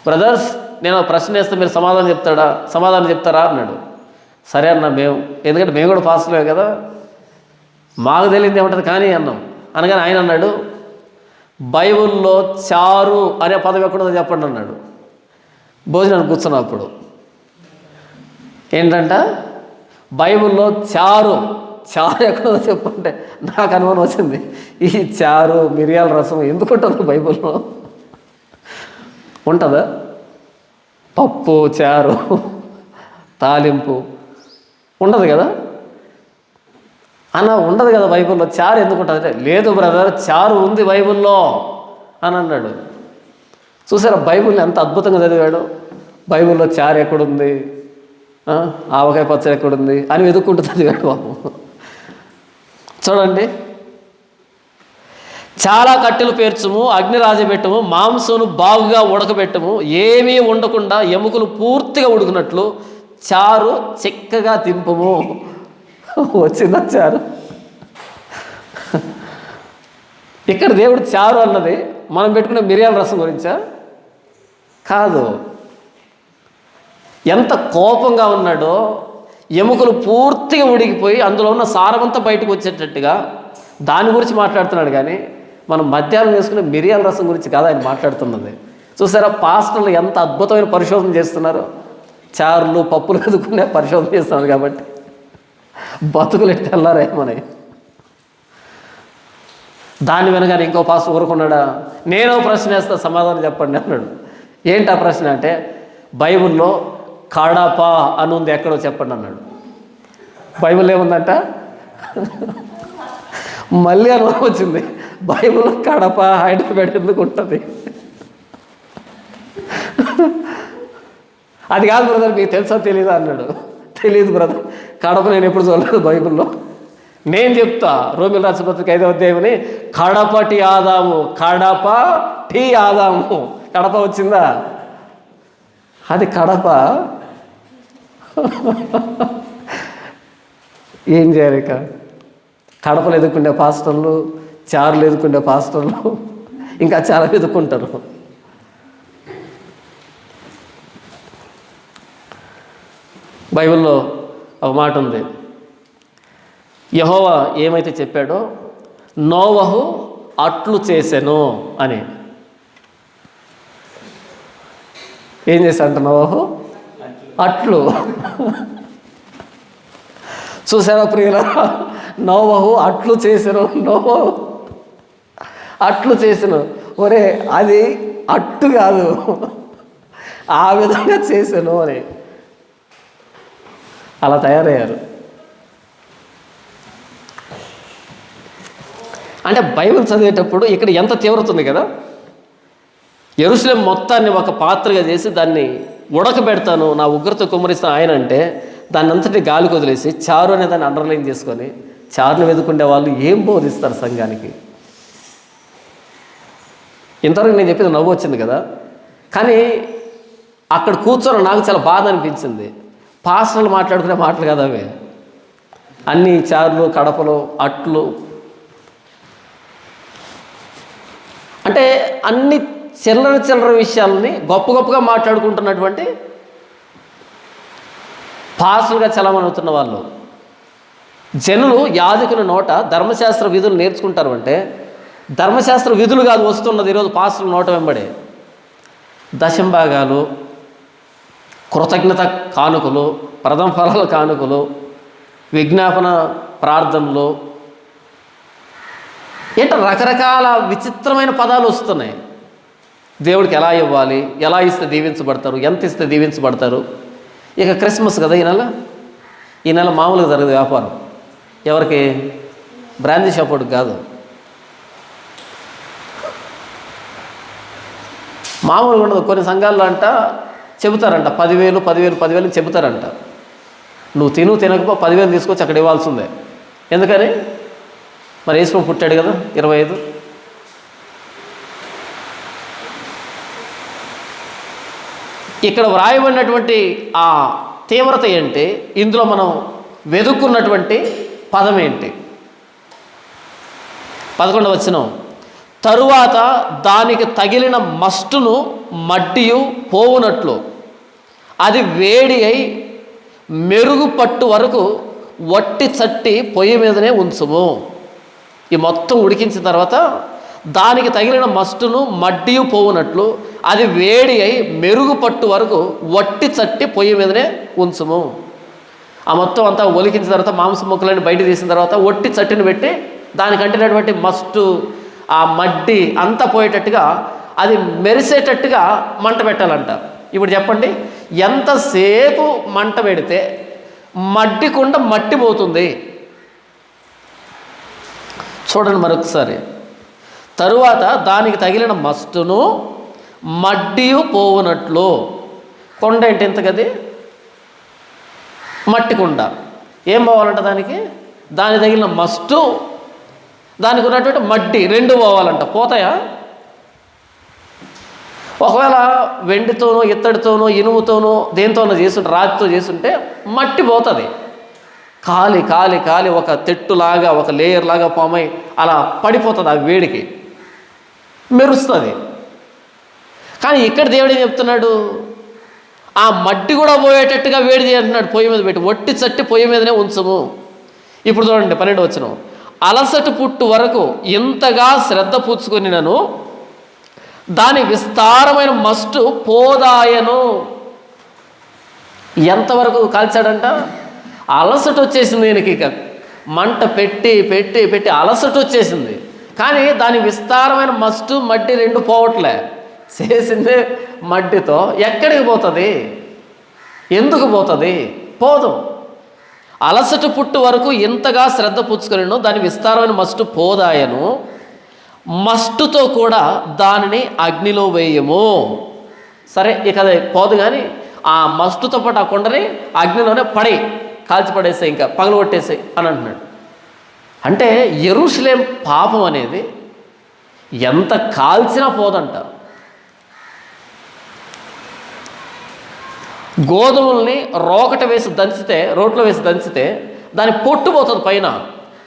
బ్రదర్స్ నేను ప్రశ్న వేస్తే మీరు సమాధానం చెప్తారా అన్నాడు. సరే అన్నా, ఎందుకంటే మేము కూడా పాస్టర్లే కదా, మాకు తెలియదు ఏమంటుంది కానీ అన్నాం. అనగానే ఆయన అన్నాడు, బైబిల్లో చారు అనే పదం ఎక్కడుందో చెప్పండి అన్నాడు. భోజనానికి కూర్చున్నప్పుడు ఏంటంట, బైబిల్లో చారు ఎక్కడుందో చెప్పంటే నాకు అనుమానం వచ్చింది. ఈ చారు మిరియాల రసం ఎందుకు ఉంటుందో బైబిల్లో? ఉంటుందా? పప్పు, చారు, తాలింపు ఉండదు కదా అన్న, ఉండదు కదా బైబిల్లో. చారు ఎందుకు ఉంటుంది? లేదు బ్రదర్, చారు ఉంది బైబిల్లో అని అన్నాడు. చూసారా బైబిల్ని ఎంత అద్భుతంగా చదివాడు. బైబిల్లో చారు ఎక్కడుంది, ఆవకాయ పచ్చడి ఎక్కడుంది అని వెతుక్కుంటూ చదివాడు బాబు. చూడండి, చాలా కట్టెలు పేర్చుము, అగ్ని రాజబెట్టము, మాంసమును బాగుగా ఉడకబెట్టము, ఏమీ ఉండకుండా ఎముకలు పూర్తిగా ఉడికినట్లు చారు చిక్కగా దింపము. వచ్చిందా చారు? ఇక్కడ దేవుడు చారు అన్నది మనం పెట్టుకునే మిరియాల రసం గురించా? కాదు. ఎంత కోపంగా ఉన్నాడో, ఎముకలు పూర్తిగా ఉడికిపోయి అందులో ఉన్న సారమంతా బయటకు వచ్చేటట్టుగా దాని గురించి మాట్లాడుతున్నాడు. కానీ మనం మధ్యాహ్నం వేసుకునే మిరియాల రసం గురించి కాదు ఆయన మాట్లాడుతున్నది. చూసారా పాస్టర్లు ఎంత అద్భుతమైన పరిశోధన చేస్తున్నారు. చారులు, పప్పులు కదుకునే పరిశోధన చేస్తున్నారు. కాబట్టి బతుకులు ఎట్టి తెల్లారేమని. దాని వెనకాల ఇంకో పాస్ ఊరుకున్నాడా? నేనో ప్రశ్న వేస్తా, సమాధానం చెప్పండి అన్నాడు. ఏంటి ఆ ప్రశ్న అంటే, బైబిల్లో కడప అని ఉంది, ఎక్కడో చెప్పండి అన్నాడు. బైబిల్ ఏముందంట? మళ్ళీ అనుభవం వచ్చింది. బైబిల్ కడప హైదరాబాద్ ఎందుకు ఉంటుంది? అది కాదు బ్రదర్, మీకు తెలుసా తెలీదా అన్నాడు. తెలియదు బ్రదర్, కడప నేను ఎప్పుడు చూడలేదు బైబిల్లో. నేను చెప్తా, రోమిల రాసిన పత్రిక 5వ అధ్యాయమని, కడపటి ఆదాము, కడపటి ఆదాము. కడప వచ్చిందా? అది కడప. ఏం చేయాలి ఇక? కడపలు ఎదుర్కొండే పాస్టర్లు, చారులు ఎదుర్కొండే పాస్టర్లు, ఇంకా చాలా ఎదుర్కొంటారు. బైబిల్లో ఒక మాట ఉంది, యెహోవా ఏమైతే చెప్పాడో నోవహు అట్లు చేసెను అని. ఏం చేశాడంట నోవహు? అట్లు. చూసారా ప్రియుల, నోవహు అట్లు చేసెను, నోవహు అట్లు చేసెను. ఒరే, అది అట్టు కాదు, ఆ విధంగా చేసెను అని. అలా తయారయ్యారు. అంటే బైబిల్ చదివేటప్పుడు ఇక్కడ ఎంత తీవ్రత ఉంది కదా. యెరూషలేము మొత్తాన్ని ఒక పాత్రగా చేసి దాన్ని ఉడకబెడతాను, నా ఉగ్రత కుమ్మరిస్తాను ఆయన అంటే, దాన్ని అంతటి గాలికి వదిలేసి చారు అనే దాన్ని అండర్లైన్ చేసుకొని చారును వెతుకుండే వాళ్ళు ఏం బోధిస్తారు సంఘానికి? ఇంతవరకు నేను చెప్పేది నవ్వు వచ్చింది కదా, కానీ అక్కడ కూర్చొని నాకు చాలా బాధ అనిపించింది. పాస్టర్లు మాట్లాడుకునే మాటలు కదా అవి, అన్ని చారులు, కడపలు, అట్లు, అంటే అన్ని చిల్లర విషయాలని గొప్పగా మాట్లాడుకుంటున్నటువంటి పాస్టర్లుగా చలామణి అవుతున్న వాళ్ళు. జనులు యాజకుల నోట ధర్మశాస్త్ర విధులు నేర్చుకుంటారు అంటే, ధర్మశాస్త్ర విధులు కాదు వస్తున్నది ఈరోజు పాస్టర్ల నోట వెంబడి. దశంభాగాలు, కృతజ్ఞత కానుకలు, ప్రథమ ఫలాల కానుకలు, విజ్ఞాపన ప్రార్థనలు, ఏంటో రకరకాల విచిత్రమైన పదాలు వస్తున్నాయి. దేవుడికి ఎలా ఇవ్వాలి, ఎలా ఇస్తే దీవించబడతారు, ఎంత ఇస్తే దీవించబడతారు. ఇక క్రిస్మస్ కదా ఈ నెల మామూలుగా జరగదు వ్యాపారం. ఎవరికి? బ్రాందీ షాపోడికి కాదు, మామూలుగా ఉండదు. కొన్ని సంఘాల్లో అంట చెబుతారంట 10,000 చెబుతారంట. నువ్వు తినకపో 10,000 తీసుకొచ్చి అక్కడ ఇవ్వాల్సిందే. ఎందుకని? మరి యేసు పుట్టాడు కదా 25. ఇక్కడ వ్రాయబడినటువంటి ఆ తీవ్రత ఏంటి, ఇందులో మనం వెతుక్కున్నటువంటి పదం ఏంటి? 11వ వచనం, తరువాత దానికి తగిలిన మస్టును మట్టియు పోవునట్లు అది వేడి అయి మెరుగుపట్టు వరకు వట్టి చట్టి పొయ్యి మీదనే ఉంచుము. ఈ మొత్తం ఉడికించిన తర్వాత దానికి తగిలిన మస్టును మట్టియు పోవునట్లు అది వేడి అయి మెరుగుపట్టు వరకు వట్టి చట్టి పొయ్యి మీదనే ఉంచుము. ఆ మొత్తం అంతా ఒలికించిన తర్వాత మాంసం ముక్కలన్నీ బయట తీసిన తర్వాత వట్టి చట్టిని పెట్టి దానికి అంటినటువంటి మస్టు, ఆ మడ్డి అంతా పోయేటట్టుగా, అది మెరిసేటట్టుగా మంట పెట్టాలంట. ఇప్పుడు చెప్పండి, ఎంతసేపు మంట పెడితే మడ్డి కుండ మట్టి పోతుంది? చూడండి మరొకసారి. తరువాత దానికి తగిలిన మస్టును మడ్డియు పోవునట్లు. కొండ ఏంటి ఇంతకది? మట్టి కుండ. ఏం పోవాలంట దానికి? దానికి తగిలిన మస్టు, దానికి ఉన్నటువంటి మడ్డి రెండు పోవాలంట. పోతాయా? ఒకవేళ వెండితోనో, ఇత్తడితోనో, ఇనుముతోనో, దేంతోనో చేసుంటే, రాతితో చేసుంటే మట్టి పోతుంది. కాలి కాలి కాలి ఒక తెట్టులాగా, ఒక లేయర్ లాగా ఫామ్ అయి అలా పడిపోతుంది. ఆ వేడికి మెరుస్తుంది. కానీ ఇక్కడ దేవుడు ఏం చెప్తున్నాడు? ఆ మట్టి కూడా పోయేటట్టుగా వేడి చేయంటున్నాడు. పొయ్యి మీద పెట్టి వట్టి చట్టి పొయ్యి మీదనే ఉంచము. ఇప్పుడు చూడండి 12వ వచనం, అలసట పుట్టు వరకు ఇంతగా శ్రద్ధ పూచుకొని నన్ను దాని విస్తారమైన మస్టు పోదాయను. ఎంతవరకు కాల్చాడంట? అలసట వచ్చేసింది ఈయనకి. ఇక మంట పెట్టి పెట్టి పెట్టి అలసట వచ్చేసింది. కానీ దాని విస్తారమైన మస్టు మట్టి రెండు పోవట్లే. చేసిందే మట్టితో ఎక్కడికి పోతుంది? ఎందుకు పోతుంది? పోదు. అలసట పుట్టు వరకు ఇంతగా శ్రద్ధ పుచ్చుకొనిను దాని విస్తారమైన మస్టు పోదాయను, మస్టుతో కూడా దానిని అగ్నిలో వేయము. సరే, ఇక అది పోదు, కానీ ఆ మస్టుతో పాటు ఆ కొండని అగ్నిలోనే కాల్చి పడేసాయి, ఇంకా పగలగొట్టేసాయి అని అంటున్నాడు. అంటే యెరూషలేం పాపం అనేది ఎంత కాల్చినా పోదంట. గోధుమల్ని రోకట వేసి దంచితే, రోట్లో వేసి దంచితే దాని పొట్టు పోతుంది పైన.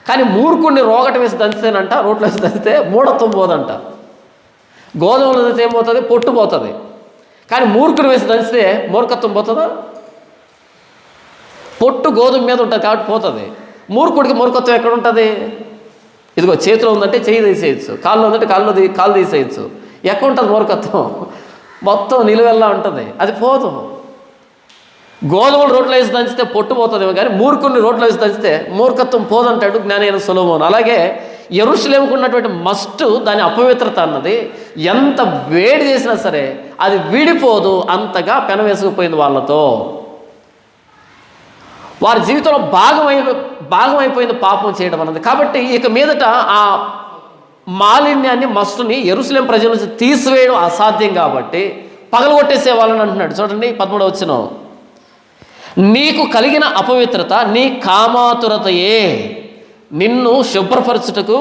కానీ మూర్ఖుడిని రోకట వేసి దంచితేనంట, రోట్లో వేసి దంచితే మూఢత్వం పోదంట. గోధుమలు దంచితే ఏమవుతుంది? పొట్టు పోతుంది. కానీ మూర్ఖుని వేసి దంచితే మూర్ఖత్వం పోతుందా? పొట్టు గోధుమ మీద ఉంటుంది కాబట్టి పోతుంది. మూర్ఖుడికి మూర్ఖత్వం ఎక్కడ ఉంటుంది? ఇదిగో చేతిలో ఉందంటే చెయ్యి తీసేయచ్చు, కాళ్ళు ఉందంటే కాళ్ళు తీసేయచ్చు. ఎక్కడ ఉంటుంది మూర్ఖత్వం? మొత్తం నిలువెల్లా ఉంటుంది, అది పోదు. గోధుమలు రోట్లో వేసి దంచితే పొట్టు పోతుందేమో, కానీ మూర్ఖుడిని రోట్లో వేసి దంచితే మూర్ఖత్వం పోదంటాడు జ్ఞానైన సొలొమోను. అలాగే యెరూషలేముకు ఉన్నటువంటి మస్టు, దాని అపవిత్రత అన్నది ఎంత వేడి చేసినా సరే అది విడిపోదు, అంతగా పెనవేసుకుపోయింది వాళ్ళతో. వారి జీవితంలో భాగమైపోయింది పాపం చేయడం అన్నది. కాబట్టి ఇక మీదట ఆ మాలిన్యాన్ని, మస్టుని యెరూషలేం ప్రజల నుంచి తీసివేయడం అసాధ్యం కాబట్టి పగలగొట్టేసే వాళ్ళని అంటున్నాడు. చూడండి 13వ వచనం, నీకు కలిగిన అపవిత్రత నీ కామాతురతయే, నిన్ను శుభ్రపరచుటకు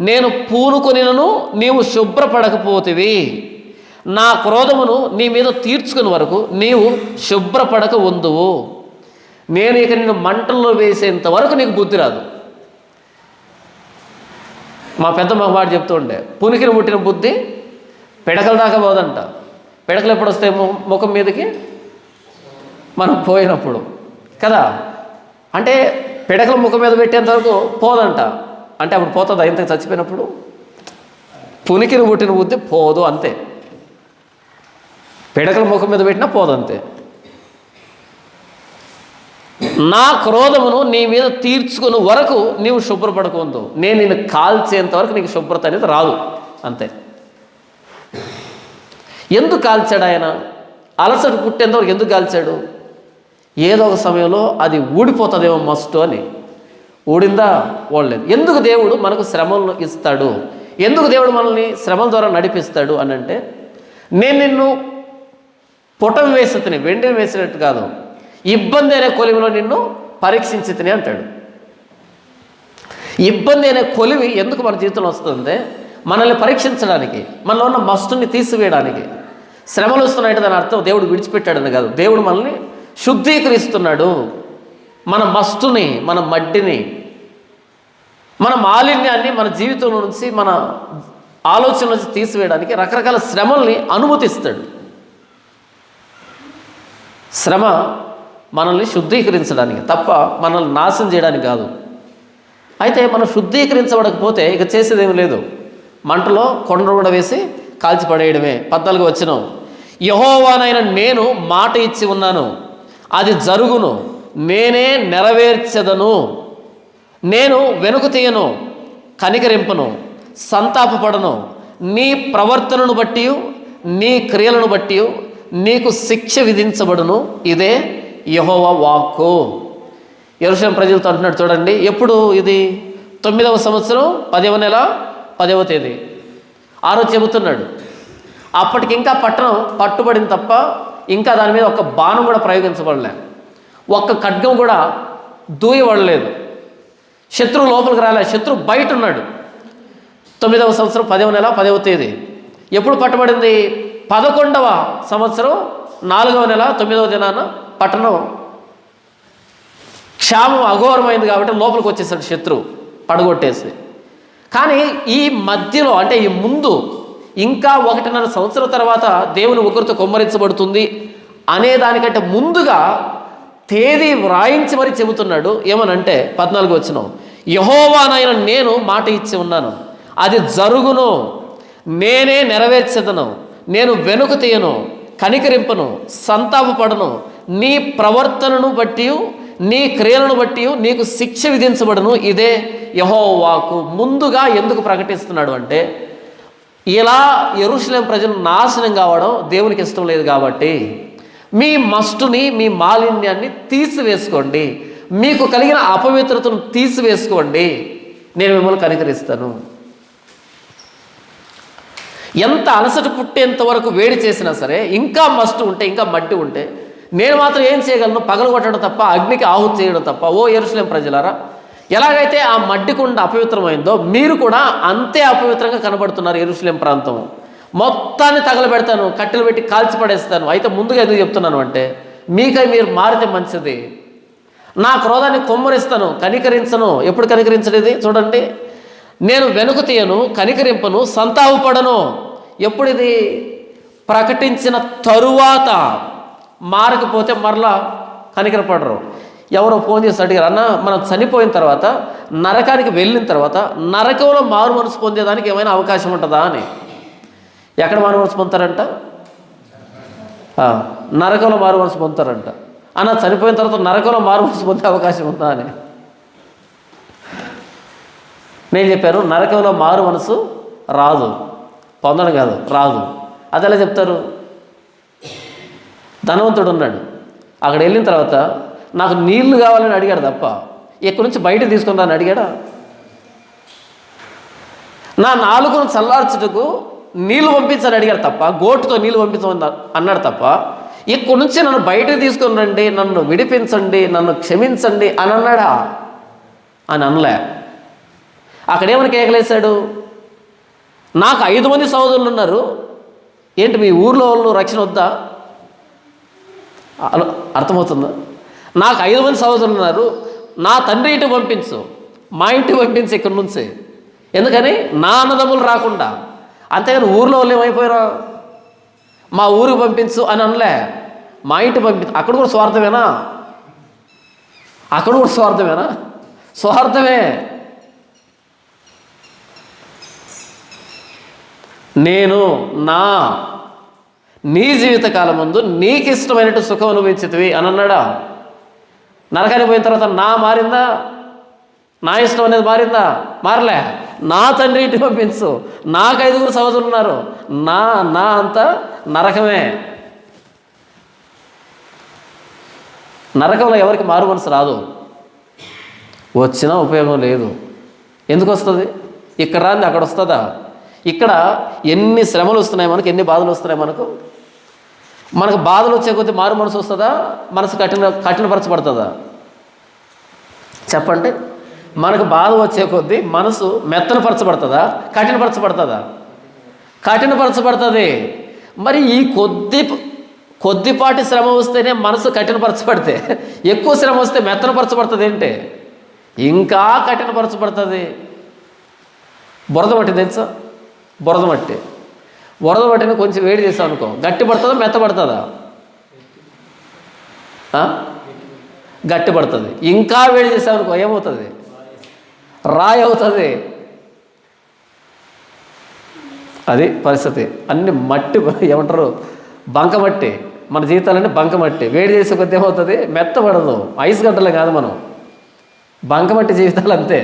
నేను పూనుకొనినను నీవు శుభ్రపడకపోతివి. నా క్రోధమును నీ మీద తీర్చుకుని వరకు నీవు శుభ్రపడక ఉందువు. నేను ఇక నిన్ను మంటల్లో వేసేంత వరకు నీకు బుద్ధి రాదు. మా పెద్ద మగవాడు చెప్తూ ఉండే, పునికిని పుట్టిన బుద్ధి పిడకల దాకా పోదంట. పిడకలు ఎప్పుడు వస్తాయి ముఖం మీదకి? మనం పోయినప్పుడు కదా. అంటే పిడకల ముఖం మీద పెట్టేంత వరకు పోదంట. అంటే అప్పుడు పోతుందా? ఇంతకు చచ్చిపోయినప్పుడు పునికిని పుట్టిన బుద్ధి పోదు, అంతే. పిడకల ముఖం మీద పెట్టినా పోదు, అంతే. నా క్రోధమును నీ మీద తీర్చుకుని వరకు నీవు శుభ్రపడకుందు, నేను నిన్ను కాల్చేంత వరకు నీకు శుభ్రత అనేది రాదు, అంతే. ఎందుకు కాల్చాడు ఆయన? అలసట పుట్టేంతవరకు ఎందుకు కాల్చాడు? ఏదో ఒక సమయంలో అది ఊడిపోతుందేమో మస్టు అని. ఊడిందా? ఓడలేదు. ఎందుకు దేవుడు మనకు శ్రమలను ఇస్తాడు? ఎందుకు దేవుడు మనల్ని శ్రమల ద్వారా నడిపిస్తాడు అని అంటే, నేను నిన్ను పుటం వేసి తిని, వెండిని వేసినట్టు కాదు, ఇబ్బంది అనే కొలిమిలో నిన్ను పరీక్షించి తిని అంటాడు. ఇబ్బంది అనే కొలివి ఎందుకు మన జీవితంలో వస్తుంది? మనల్ని పరీక్షించడానికి, మనలో ఉన్న మస్టుని తీసివేయడానికి. శ్రమలు వస్తున్నాయంటే దాని అర్థం దేవుడు విడిచిపెట్టాడని కాదు, దేవుడు మనల్ని శుద్ధీకరిస్తున్నాడు. మన మస్టుని, మన మడ్డిని, మన మాలిన్యాన్ని మన జీవితంలో నుంచి, మన ఆలోచన నుంచి తీసివేయడానికి రకరకాల శ్రమల్ని అనుమతిస్తాడు. శ్రమ మనల్ని శుద్ధీకరించడానికి తప్ప మనల్ని నాశనం చేయడానికి కాదు. అయితే మనం శుద్ధీకరించబడకపోతే ఇక చేసేదేమీ లేదు, మంటలో కొండ కూడా వేసి కాల్చి పడేయడమే. 14వ వచనం, యెహోవానైన నేను మాట ఇచ్చి ఉన్నాను, అది జరుగును, నేనే నెరవేర్చెదను. నేను వెనుక తీయను, కనికరింపను, సంతాపపడను. నీ ప్రవర్తనను బట్టి, నీ క్రియలను బట్టి నీకు శిక్ష విధించబడును. ఇదే యెహోవా వాక్కు. యెరూషలేం ప్రజలతో అంటున్నాడు చూడండి. ఎప్పుడు ఇది? 9వ సంవత్సరం 10వ నెల 10వ తేదీ. ఆ రోజు చెబుతున్నాడు. అప్పటికి ఇంకా పట్టణం పట్టుబడింది తప్ప ఇంకా దాని మీద ఒక్క బాణం కూడా ప్రయోగించబడలే, ఒక్క ఖడ్గం కూడా దూయబడలేదు. శత్రువు లోపలికి రాలే, శత్రువు బయట ఉన్నాడు. 9వ సంవత్సరం 10వ నెల 10వ తేదీ. ఎప్పుడు పట్టబడింది? 11వ సంవత్సరం 4వ నెల 9వ దినాన పట్టణం క్షామం అఘోరమైంది కాబట్టి లోపలికి వచ్చేసాడు శత్రువు పడగొట్టేసి. కానీ ఈ మధ్యలో, అంటే ఈ ముందు ఇంకా 1.5 సంవత్సరం తర్వాత దేవుని ఉగ్రత కుమ్మరించబడుతుంది అనే దానికంటే ముందుగా తేదీ వ్రాయించి మరి చెబుతున్నాడు. ఏమనంటే 14వ వచనం, యెహోవానైన నేను మాట ఇచ్చి ఉన్నాను, అది జరుగును, నేనే నెరవేర్చెదను. నేను వెనుక తీయను, కనికరింపను, సంతాపపడను. నీ ప్రవర్తనను బట్టి, నీ క్రియలను బట్టి నీకు శిక్ష విధించబడును, ఇదే యెహోవాకు. ముందుగా ఎందుకు ప్రకటిస్తున్నాడు అంటే, ఇలా యెరూషలేము ప్రజలు నాశనం కావడం దేవునికి ఇష్టం లేదు కాబట్టి మీ మస్టుని, మీ మాలిన్యాన్ని తీసివేసుకోండి, మీకు కలిగిన అపవిత్రతను తీసివేసుకోండి, నేను మిమ్మల్ని కనికరిస్తాను. ఎంత అలసట పుట్టేంత వరకు వేడి చేసినా సరే, ఇంకా మస్టు ఉంటే, ఇంకా మట్టి ఉంటే, నేను మాత్రం ఏం చేయగలను? పగలగొట్టడం తప్ప, అగ్నికి ఆహుతి చేయడం తప్ప. ఓ యెరూషలేము ప్రజలారా, ఎలాగైతే ఆ మట్టి కుండ అపవిత్రమైందో మీరు కూడా అంతే అపవిత్రంగా కనబడుతున్నారు. యెరూషలేము ప్రాంతం మొత్తాన్ని తగలబెడతాను, కట్టెలు పెట్టి కాల్చి పడేస్తాను. అయితే ముందుగా ఎందుకు చెప్తున్నాను అంటే, మీకై మీరు మారితే మంచిది. నా క్రోధాన్ని కొమ్మరిస్తాను, కనికరించను. ఎప్పుడు కనికరించడేది చూడండి, నేను వెనుక తీయను, కనికరింపను, సంతాపపడను. ఎప్పుడు ఇది? ప్రకటించిన తరువాత. మారకపోతే మరలా కనికరపడరు. ఎవరో ఫోన్ చేసి అడిగారు, అన్న మనం చనిపోయిన తర్వాత, నరకానికి వెళ్ళిన తర్వాత నరకంలో మారు మనసు పొందేదానికి ఏమైనా అవకాశం ఉంటుందా అని. ఎక్కడ మారు మనసు పొందుతారంట? నరకంలో మారు మనసు పొందుతారంట. అన్న చనిపోయిన తర్వాత నరకంలో మారు మనసు పొందే అవకాశం ఉందా అని. నేను చెప్పాను, నరకంలో మారు మనసు రాదు, పొందడం కాదు, రాదు. అది ఎలా చెప్తారు? ధనవంతుడు ఉన్నాడు, అక్కడ వెళ్ళిన తర్వాత నాకు నీళ్లు కావాలని అడిగాడు తప్ప, ఇక్కడి నుంచి బయట తీసుకుని రాని అడిగాడా? నా నాలుగును చల్లార్చుటకు నీళ్లు పంపించని అడిగాడు తప్ప, గోటుతో నీళ్లు పంపించమని అన్నాడు తప్ప, ఇక్కడి నుంచి నన్ను బయటకు తీసుకొని రండి, నన్ను విడిపించండి, నన్ను క్షమించండి అని అన్నాడా? అని అనలే. అక్కడేమని కేకలేశాడు? నాకు 5 మంది సహోదరులు ఉన్నారు, ఏంటి మీ ఊర్లో వాళ్ళు రక్షణ వద్దా? అర్థమవుతుందా? నాకు 5 మంది సహోదరులు ఉన్నారు, నా తండ్రి ఇంటికి పంపించు, మా ఇంటికి పంపించు ఇక్కడి నుంచి. ఎందుకని? నా అన్నదమ్ములు రాకుండా. అంతేగాని ఊర్లో వాళ్ళు ఏమైపోయారా, మా ఊరికి పంపించు అని అనలే, మా ఇంటికి పంపించు. అక్కడ కూడా స్వార్థమేనా? అక్కడ కూడా స్వార్థమేనా? స్వార్థమే. నేను నీ జీవితకాలం ముందు నీకు ఇష్టమైనట్టు సుఖం అనుభవించితివి అని అన్నాడా? నరకానికి పోయిన తర్వాత నా మారిందా? నా ఇష్టం అనేది మారిందా? మారలే. నా తండ్రి ఇంటికి పంపించు, నాకు 5 సహోదరులు ఉన్నారు, నా అంతా నరకమే. నరకంలో ఎవరికి మారు మనసు రాదు, వచ్చినా ఉపయోగం లేదు. ఎందుకు వస్తుంది? ఇక్కడ రాంది అక్కడ వస్తుందా? ఇక్కడ ఎన్ని శ్రమలు వస్తున్నాయి మనకు, ఎన్ని బాధలు వస్తున్నాయి మనకు బాధలు వచ్చే కొద్దీ మారు మనసు వస్తుందా? మనసు కఠినపరచబడుతుందా? చెప్పండి. మనకు బాధ వచ్చే కొద్దీ మనసు మెత్తనపరచబడుతుందా, కఠినపరచబడుతుందా? కఠినపరచబడుతుంది. మరి ఈ కొద్దిపాటి శ్రమ వస్తేనే మనసు కఠినపరచబడితే, ఎక్కువ శ్రమ వస్తే మెత్తనపరచబడుతుంది ఏంటి? ఇంకా కఠినపరచబడుతుంది. బురద మట్టి తెలుసా? బురద మట్టిని కొంచెం వేడి చేస్తాం అనుకో, గట్టి పడుతుందా, మెత్తబడుతుందా? గట్టి పడుతుంది. ఇంకా వేడి చేస్తాం అనుకో ఏమవుతుంది? రాయి అవుతుంది. అది పరిస్థితి. అన్ని మట్టి, ఏమంటారు, బంకమట్టి. మన జీవితాలన్నీ బంకమట్టి. వేడి చేసే కొద్ది ఏమవుతుంది? మెత్తబడదు. ఐస్ గడ్డలే కాదు మనం, బంకమట్టి జీవితాలు అంతే.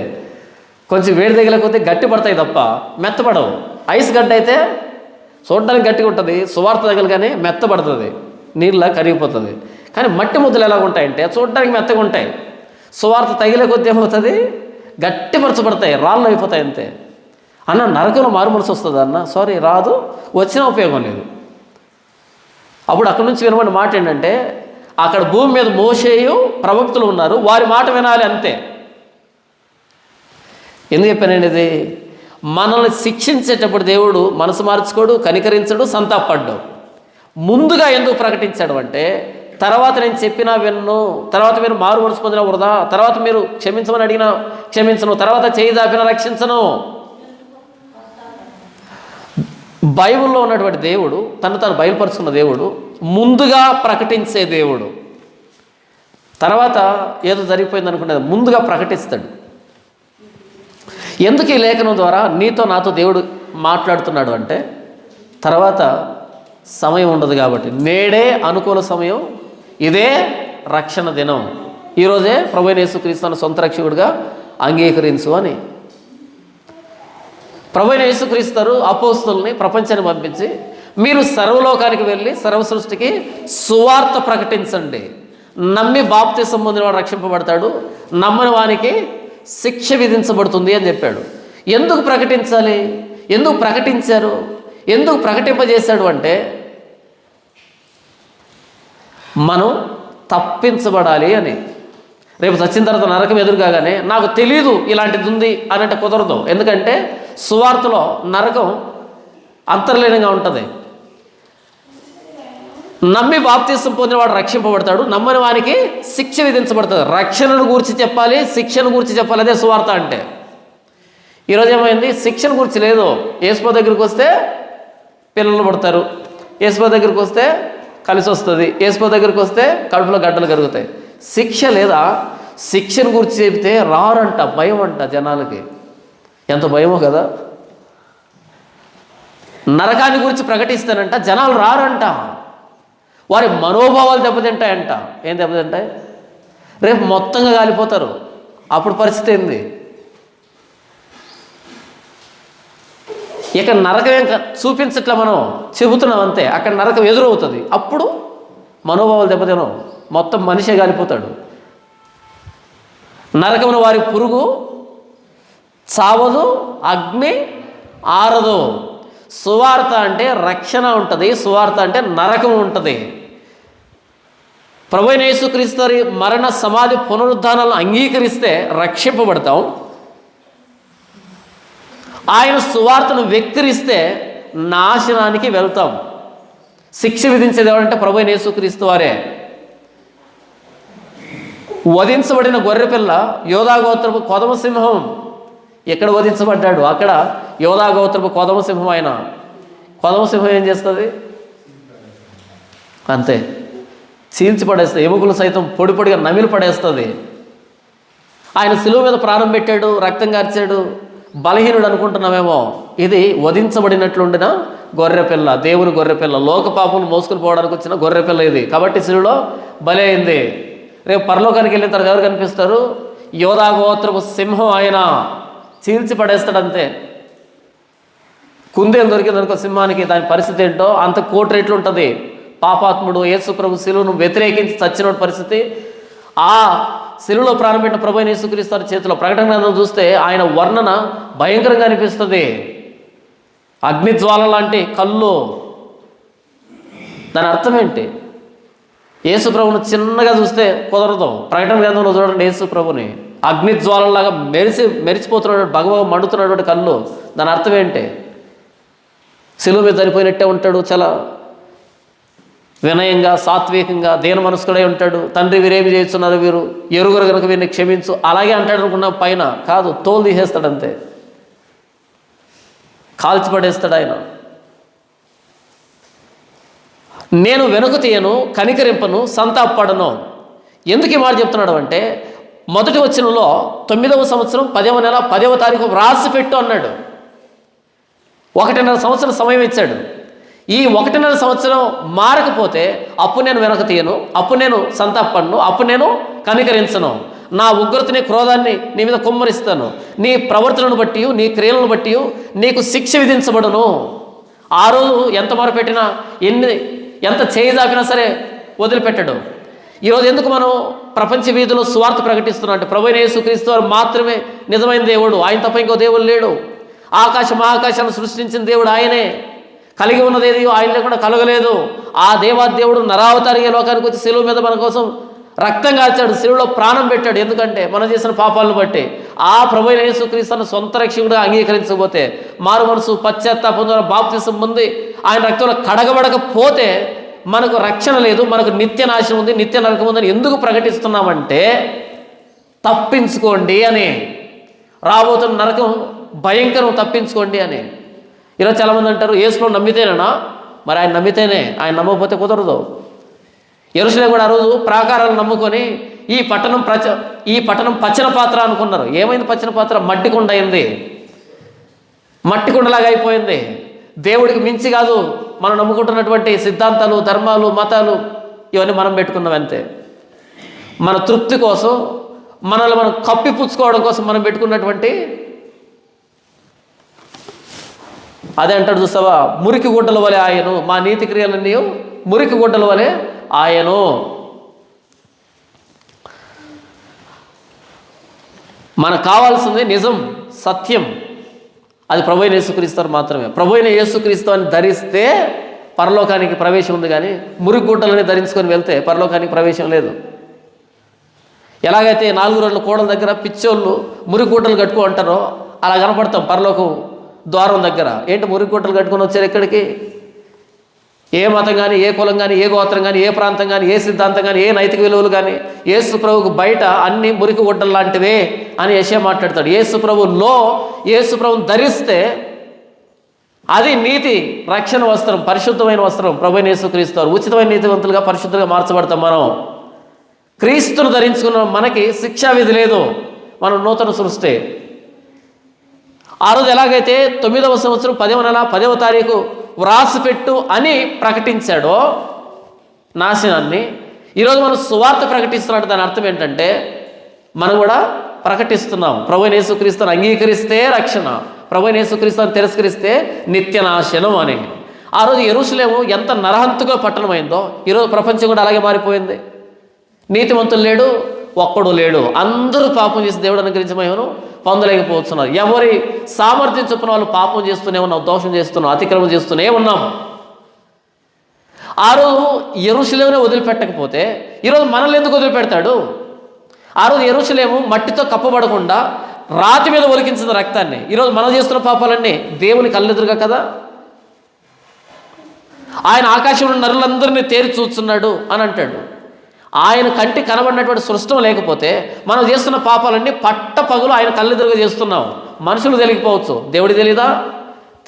కొంచెం వేడి తగిలే కొద్దీ గట్టి పడతాయి తప్ప మెత్తపడవు. ఐస్ గడ్డ అయితే చూడడానికి గట్టిగా ఉంటుంది, సువార్త తగలగానే మెత్తబడుతుంది, నీళ్ళ కరిగిపోతుంది. కానీ మట్టి ముద్దలు ఎలా ఉంటాయంటే చూడడానికి మెత్తగా ఉంటాయి, సువార్త తగిలే కొద్దీ ఏమవుతుంది? గట్టిపరచబడతాయి, రాళ్ళు అయిపోతాయి అంతే. అన్న నరకంలో మారు మనసు వస్తుంది అన్న, సారీ రాదు, వచ్చినా ఉపయోగం లేదు. అప్పుడు అక్కడి నుంచి వినమని మాట ఏంటంటే, అక్కడ భూమి మీద మోషేయు ప్రవక్తులు ఉన్నారు, వారి మాట వినాలి అంతే. ఎందుకు చెప్పానండి ఇది? మనల్ని శిక్షించేటప్పుడు దేవుడు మనసు మార్చుకోడు, కనికరించడు, సంతాపడ్డు. ముందుగా ఎందుకు ప్రకటించాడు అంటే, తర్వాత నేను చెప్పినా విన్ను, తర్వాత మీరు మారు మనసు పొందిన వృధా, తర్వాత మీరు క్షమించమని అడిగినా క్షమించను, తర్వాత చేయి దాపినా రక్షించను. బైబిల్లో ఉన్నటువంటి దేవుడు, తను బయలుపరుచుకున్న దేవుడు, ముందుగా ప్రకటించే దేవుడు. తర్వాత ఏదో జరిగిపోయింది అనుకునేది ముందుగా ప్రకటిస్తాడు. ఎందుకు ఈ లేఖనం ద్వారా నీతో నాతో దేవుడు మాట్లాడుతున్నాడు అంటే, తర్వాత సమయం ఉండదు కాబట్టి. నేడే అనుకూల సమయం, ఇదే రక్షణ దినం. ఈరోజే ప్రభువైన యేసుక్రీస్తును సొంత రక్షకుడిగా అంగీకరించు అని. ప్రభువైన యేసుక్రీస్తు అపోస్తుల్ని ప్రపంచాన్ని పంపించి, మీరు సర్వలోకానికి వెళ్ళి సర్వ సృష్టికి సువార్త ప్రకటించండి, నమ్మి బాప్తిసం పొందినవాడు రక్షింపబడతాడు, నమ్మని వానికి శిక్ష విధించబడుతుంది అని చెప్పాడు. ఎందుకు ప్రకటించాలి? ఎందుకు ప్రకటించారు? ఎందుకు ప్రకటింపజేశాడు అంటే, మనం తప్పించబడాలి అని. రేపు చచ్చిన తర్వాత నరకం ఎదురుగానే నాకు తెలీదు ఇలాంటిది ఉంది అని అంటే కుదరదు. ఎందుకంటే సువార్తలో నరకం అంతర్లీనంగా ఉంటుంది. నమ్మి బాప్తిసం పొందినవాడు రక్షింపబడతాడు, నమ్మని వానికి శిక్ష విధించబడుతుంది. రక్షణను గురించి చెప్పాలి, శిక్షను గురించి చెప్పాలి. అదే సువార్త అంటే. ఈరోజు ఏమైంది? శిక్షణ గురించి లేదు. యేసుప్రభు దగ్గరికి వస్తే పిల్లలు పడతారు, యేసుప్రభు దగ్గరికి వస్తే కలిసి వస్తుంది, యేసుప్రభు దగ్గరికి వస్తే కడుపులో గడ్డలు కరుగుతాయి. శిక్ష లేదా? శిక్షణ గురించి చెబితే రారంట, భయం అంట జనాలకి. ఎంత భయమో కదా. నరకాన్ని గురించి ప్రకటిస్తానంట, జనాలు రారంట, వారి మనోభావాలు దెబ్బతింటాయంట. ఏం దెబ్బతింటాయి? రేపు మొత్తంగా కాలిపోతారు. అప్పుడు పరిస్థితి ఏంది? ఇక నరకం ఏం చూపించట్లా, మనం చెబుతున్నాం అంతే. అక్కడ నరకం ఎదురవుతుంది. అప్పుడు మనోభావాలు దెబ్బతినవు, మొత్తం మనిషే కాలిపోతాడు. నరకమున వారి పురుగు చావదు, అగ్ని ఆరదు. సువార్త అంటే రక్షణ ఉంటుంది, సువార్త అంటే నరకం ఉంటుంది. ప్రభువైన యేసుక్రీస్తు మరణ సమాధి పునరుద్ధానాలను అంగీకరిస్తే రక్షింపబడతాం. ఆయన సువార్తను వెక్కిరిస్తే నాశనానికి వెళ్తాం. శిక్ష విధించేది ఎవరంటే ప్రభువైన యేసుక్రీస్తు వారే. వధించబడిన గొర్రెపిల్ల యోధాగోత్రపు కొదమ సింహం ఎక్కడ వధించబడ్డాడు? అక్కడ యోధాగోత్రపు కొదమ సింహం. ఆయన కొదమ సింహం ఏం చేస్తుంది? అంతే, చీల్చి పడేస్తుంది. ఎముకలు సైతం పొడి పొడిగా నమిలి పడేస్తుంది. ఆయన శిలువ మీద ప్రాణం పెట్టాడు, రక్తం కార్చాడు. బలహీనుడు అనుకుంటున్నామేమో, ఇది వధించబడినట్లుండిన గొర్రెపిల్ల, దేవుని గొర్రెపిల్ల, లోక పాపములు మోసుకుని పోవడానికి వచ్చిన గొర్రెపిల్ల ఇది. కాబట్టి శిలువలో బలి అయింది. రేపు పరలోకానికి వెళ్ళిన తర్వాత ఎవరు కనిపిస్తారు? యోధాగోత్రపు సింహం. ఆయన చీల్చి పడేస్తాడంతే. కుందేలు దొరికిందనుకో సింహానికి, దాని పరిస్థితి ఏంటో అంత కోటి రెట్లు ఉంటుంది. పాపాత్ముడు యేసుప్రభు శిలువను వ్యతిరేకించి చచ్చిన పరిస్థితి. ఆ శిలువలో ప్రారంభించిన ప్రభువైన యేసుక్రీస్తు చేతిలో ప్రకటన గ్రంథం చూస్తే ఆయన వర్ణన భయంకరంగా అనిపిస్తుంది. అగ్నిజ్వాల లాంటి కళ్ళు. దాని అర్థం ఏంటి? యేసుప్రభుని చిన్నగా చూస్తే కుదరదు. ప్రకటన గ్రంథంలో చూడండి, యేసుప్రభుని అగ్నిజ్వాలలాగా మెరిచిపోతున్నాడు, భగవ మండుతున్నటువంటి కళ్ళు. దాని అర్థం ఏంటి? శిలువ మీద చనిపోయినట్టే ఉంటాడు, చాలా వినయంగా సాత్వికంగా దీన మనస్కుడై ఉంటాడు. తండ్రి వీరేమి చేస్తున్నారు, వీరు ఎరుగురు కనుక వీరిని క్షమించు, అలాగే అంటాడు అనుకున్న పైన కాదు, తోలు తీసేస్తాడు అంతే, కాల్చి పడేస్తాడు ఆయన. నేను వెనుక తీయను, కనికరింపను, సంతాపడను. ఎందుకు ఈ మాట చెప్తున్నాడు అంటే, మొదటి వచనంలో 9వ సంవత్సరం 10వ నెల 10వ తారీఖు రాసి పెట్టు అన్నాడు. 1.5 సంవత్సరం సమయం ఇచ్చాడు. ఈ 1.5 సంవత్సరం మారకపోతే అప్పుడు నేను వెనక తీయను, అప్పుడు నేను సంతాపడను, అప్పుడు నేను కనికరించను. నా ఉగ్రతని, క్రోధాన్ని నీ మీద కుమ్మరిస్తాను. నీ ప్రవర్తనను బట్టి, నీ క్రియలను బట్టి నీకు శిక్ష విధించబడును. ఆ రోజు ఎంత మొరపెట్టినా, ఎంత చేయి దాపినా సరే వదిలిపెట్టడు. ఈరోజు ఎందుకు మనం ప్రపంచ వీధిలో సువార్త ప్రకటిస్తున్నాం అంటే, ప్రభువైన యేసుక్రీస్తు వారు మాత్రమే నిజమైన దేవుడు, ఆయన తప్ప ఇంకో దేవుడు లేడు. ఆకాశాలను సృష్టించిన దేవుడు ఆయనే. కలిగి ఉన్నదేది ఆయన లేకుండా కలగలేదు. ఆ దేవాదేవుడు నరావతారిగా లోకానికి వచ్చి శిలువ మీద మన కోసం రక్తం కాల్చాడు, శిలువలో ప్రాణం పెట్టాడు. ఎందుకంటే మనం చేసిన పాపాలను బట్టి. ఆ ప్రభువైన యేసుక్రీస్తును సొంత రక్షకుడిగా అంగీకరించకపోతే, మారు మనసు పశ్చాత్తాపం ద్వారా బాప్తిసం పొంది ఆయన రక్తంలో కడగబడకపోతే మనకు రక్షణ లేదు, మనకు నిత్య నాశనం ఉంది, నిత్య నరకం ఉందని ఎందుకు ప్రకటిస్తున్నామంటే, తప్పించుకోండి అని. రాబోతున్న నరకం భయంకరం, తప్పించుకోండి అని. ఈరోజు చాలామంది అంటారు, యేసులో నమ్మితేనా? మరి ఆయన నమ్మితేనే, ఆయన నమ్మకపోతే కుదరదు. యెరూషలేము కూడా ఆ రోజు ప్రాకారాలు నమ్ముకొని ఈ పట్టణం పచ్చన పాత్ర అనుకున్నారు. ఏమైంది పచ్చన పాత్ర? మట్టి కుండ అయింది, మట్టి కుండలాగా అయిపోయింది. దేవుడికి మించి కాదు మనం నమ్ముకుంటున్నటువంటి సిద్ధాంతాలు, ధర్మాలు, మతాలు, ఇవన్నీ మనం పెట్టుకున్నాం అంతే. మన తృప్తి కోసం, మనల్ని మనం కప్పిపుచ్చుకోవడం కోసం మనం పెట్టుకున్నటువంటి అదే అంటాడు చూస్తావా, మురికి గుడ్డల వలె ఆయను, మా నీతి క్రియలన్నీ మురికి గుడ్డల వలె ఆయను. మనకు కావాల్సింది నిజం, సత్యం. అది ప్రభువైన యేసుక్రీస్తు మాత్రమే. ప్రభువైన యేసుక్రీస్తు అని ధరిస్తే పరలోకానికి ప్రవేశం ఉంది, కానీ మురికి గుడ్డలని ధరించుకొని వెళ్తే పరలోకానికి ప్రవేశం లేదు. ఎలాగైతే 4 రోజుల కోడల దగ్గర పిచ్చోళ్ళు మురికి గుడ్డలు కట్టుకో అంటారో అలా కనపడతాం పరలోకం ద్వారం దగ్గర. ఏంటి మురికి గుడ్డలు కట్టుకొని వచ్చారు ఎక్కడికి? ఏ మతం కానీ, ఏ కులం కానీ, ఏ గోత్రం కానీ, ఏ ప్రాంతం కానీ, ఏ సిద్ధాంతం కానీ, ఏ నైతిక విలువలు కానీ, యేసు ప్రభువుకు బయట అన్ని మురికి గుడ్డలు లాంటివే అని యెషయా మాట్లాడతాడు. యేసు ప్రభువులో యేసు ప్రభువుని ధరిస్తే అది నీతి రక్షణ వస్త్రం, పరిశుద్ధమైన వస్త్రం. ప్రభువైన యేసుక్రీస్తు ఉచితమైన నీతివంతులుగా పరిశుద్ధంగా మార్చబడతాం. మనం క్రీస్తును ధరించుకున్న మనకి శిక్షా విధి లేదు, మనం నూతన సృష్టి. ఆ రోజు ఎలాగైతే 9వ సంవత్సరం 10వ నెల 10వ తారీఖు వ్రాసిపెట్టు అని ప్రకటించాడో నాశనాన్ని, ఈరోజు మనం సువార్త ప్రకటిస్తున్నాడు. దాని అర్థం ఏంటంటే మనం కూడా ప్రకటిస్తున్నాం. ప్రభువైన యేసుక్రీస్తుని అంగీకరిస్తే రక్షణ, ప్రభువైన యేసుక్రీస్తుని తిరస్కరిస్తే నిత్య నాశనం అని. ఆ రోజు యెరూషలేము ఎంత నరహంతుగా పట్టణమైందో ఈరోజు ప్రపంచం కూడా అలాగే మారిపోయింది. నీతిమంతులు లేడు, ఒక్కడు లేడు. అందరూ పాపం చేసి దేవుడు అనుగ్రహించిన మహిమను పొందలేకపోతున్నారు. ఎవరి సామర్థ్యం చొప్పున వాళ్ళు పాపం చేస్తూనే ఉన్నాం, దోషం చేస్తున్నాం, అతిక్రమం చేస్తూనే ఉన్నాం. ఆ రోజు యెరూషలేమునే వదిలిపెట్టకపోతే ఈరోజు మనల్ని ఎందుకు వదిలిపెడతాడు? ఆ రోజు యెరూషలేము మట్టితో కప్పబడకుండా రాతి మీద ఒలికించిన రక్తాన్ని, ఈరోజు మనం చేస్తున్న పాపాలన్నీ దేవుని కళ్ళెదురుగా కదా. ఆయన ఆకాశంలో నరులందరినీ తేరి చూస్తున్నాడు అని అంటాడు. ఆయన కంటి కనబడినటువంటి సృష్టం లేకపోతే మనం చేస్తున్న పాపాలన్నీ పట్ట పగులు ఆయన కళ్ళెదురుగా చేస్తున్నాం. మనుషులు తెలియకపోవచ్చు, దేవుడి తెలీదా?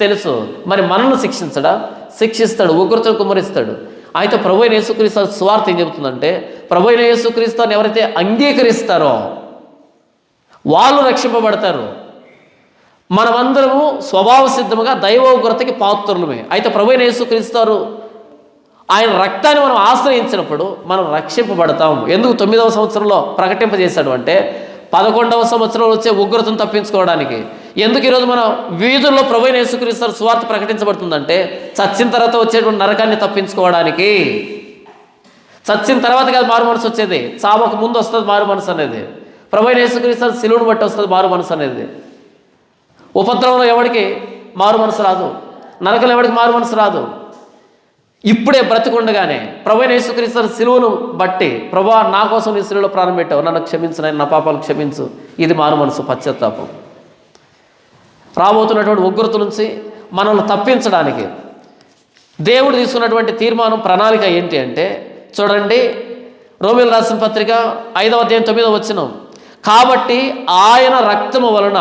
తెలుసు. మరి మనల్ని శిక్షించడా? శిక్షిస్తాడు, ఉగ్రతను కుమ్మరిస్తాడు. అయితే ప్రభువైన యేసుక్రీస్తు సువార్త ఏం చెబుతుందంటే, ప్రభువైన యేసుక్రీస్తుని ఎవరైతే అంగీకరిస్తారో వాళ్ళు రక్షింపబడతారు. మనమందరము స్వభావ సిద్ధముగా దైవ ఉగ్రతకి పాత్రులమే. అయితే ప్రభువైన యేసుక్రీస్తు ఆయన రక్తాన్ని మనం ఆశ్రయించినప్పుడు మనం రక్షింపబడతాం. ఎందుకు 9వ సంవత్సరంలో ప్రకటింపజేశాడు అంటే 11వ సంవత్సరంలో వచ్చే ఉగ్రతను తప్పించుకోవడానికి. ఎందుకు ఈరోజు మనం వీధుల్లో ప్రభువైన యేసుక్రీస్తు సువార్త ప్రకటించబడుతుందంటే చచ్చిన తర్వాత వచ్చేటువంటి నరకాన్ని తప్పించుకోవడానికి. చచ్చిన తర్వాత కాదు మారు మనసు వచ్చేది, చావకు ముందు వస్తుంది మారు మనసు అనేది. ప్రభువైన యేసుక్రీస్తు శిలువను బట్టి వస్తుంది మారు మనసు అనేది. ఉపద్రవంలో ఎవరికి మారు మనసు రాదు, నరకంలో ఎవరికి మారు మనసు రాదు. ఇప్పుడే బ్రతికుండగానే ప్రభువైన యేసుక్రీస్తు శిలువను బట్టి, ప్రభువా నా కోసం నీ శిలువలో ప్రాణం పెట్టావు, నన్ను క్షమించు, నా పాపాలు క్షమించు. ఇది మారు మనసు, పశ్చాత్తాపం. రాబోతున్నటువంటి ఉగ్రత నుంచి మనల్ని తప్పించడానికి దేవుడు తీసుకున్నటువంటి తీర్మానం, ప్రణాళిక ఏంటి అంటే చూడండి, రోమీయులకు రాసిన పత్రిక 5వ అధ్యాయం 9వ వచనం. కాబట్టి ఆయన రక్తము వలన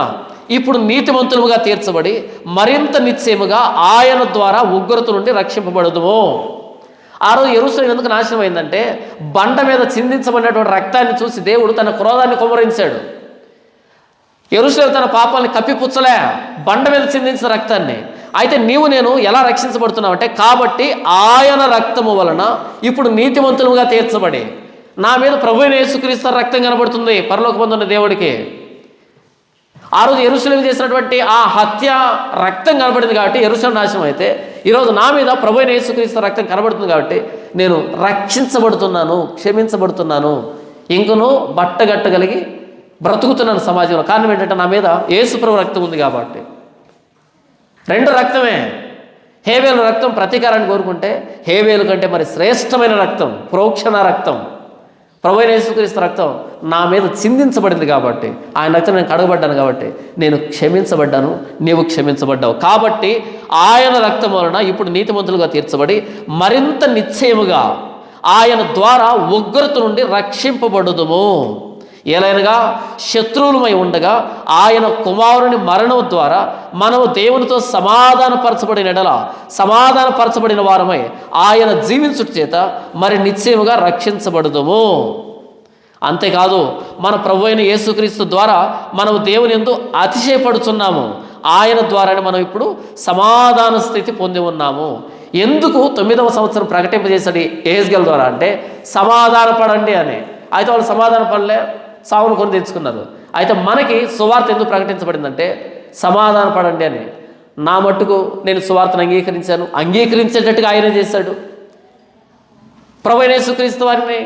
ఇప్పుడు నీతిమంతులుగా తీర్చబడి మరింత నిశ్చయముగా ఆయన ద్వారా ఉగ్రత నుండి రక్షింపబడదుము. ఆ రోజు యెరూషలేము ఎందుకు నాశనం అయిందంటే బండ మీద చిందించబడినటువంటి రక్తాన్ని చూసి దేవుడు తన క్రోధాన్ని కుమ్మరించాడు. యెరూషలేము తన పాపాలని కప్పిపుచ్చలే, బండ మీద చిందించిన రక్తాన్ని. అయితే నీవు నేను ఎలా రక్షించబడుతున్నావు అంటే, కాబట్టి ఆయన రక్తము వలన ఇప్పుడు నీతిమంతులుగా తీర్చబడి, నా మీద ప్రభువైన యేసుక్రీస్తు రక్తం కనబడుతుంది పరలోకమందున్న దేవుడికి. ఆ రోజు యెరూషలేము చేసినటువంటి ఆ హత్య రక్తం కనబడింది కాబట్టి యెరూషలేము నాశనం అయితే, ఈరోజు నా మీద ప్రభువైన యేసుక్రీస్తు రక్తం కనబడుతుంది కాబట్టి నేను రక్షించబడుతున్నాను, క్షమించబడుతున్నాను, ఇంకను బట్టగట్టగలిగి బ్రతుకుతున్నాను సమాజంలో. కారణం ఏంటంటే నా మీద యేసు ప్రభు రక్తం ఉంది కాబట్టి. రెండు రక్తమే. హేబేలు రక్తం ప్రతీకారాన్ని కోరుకుంటే హేబేలు కంటే మరి శ్రేష్టమైన రక్తం, ప్రోక్షణ రక్తం, ప్రభువైన యేసుక్రీస్తు రక్తం నా మీద చిందించబడింది కాబట్టి, ఆయన రక్తం నేను కడగబడ్డాను కాబట్టి నేను క్షమించబడ్డాను, నీవు క్షమించబడ్డావు. కాబట్టి ఆయన రక్తం వలన ఇప్పుడు నీతిమంతులుగా తీర్చబడి మరింత నిశ్చయముగా ఆయన ద్వారా ఉగ్రత నుండి రక్షింపబడుదుము. ఏలైనగా శత్రువులమై ఉండగా ఆయన కుమారుని మరణం ద్వారా మనము దేవునితో సమాధానపరచబడిన ఎడల సమాధానపరచబడిన వారమై ఆయన జీవించుట చేత మరి నిశ్చయముగా రక్షించబడుదుము. అంతేకాదు మన ప్రభువైన యేసుక్రీస్తు ద్వారా మనము దేవుని యందు అతిశయపడుచున్నాము. ఆయన ద్వారానే మనం ఇప్పుడు సమాధాన స్థితి పొంది ఉన్నాము. ఎందుకు 9వ సంవత్సరం ప్రకటింపజేసాడు యెహెజ్కేలు ద్వారా అంటే సమాధానపడండి అని. అయితే వాళ్ళు సమాధాన పడలే, సావును కొని తెచ్చుకున్నారు. అయితే మనకి సువార్త ఎందుకు ప్రకటించబడిందంటే సమాధాన పడండి అని. నా మట్టుకు నేను సువార్తను అంగీకరించాను, అంగీకరించేటట్టుగా ఆయన చేశాడు. ప్రభువైన యేసుక్రీస్తు వారిని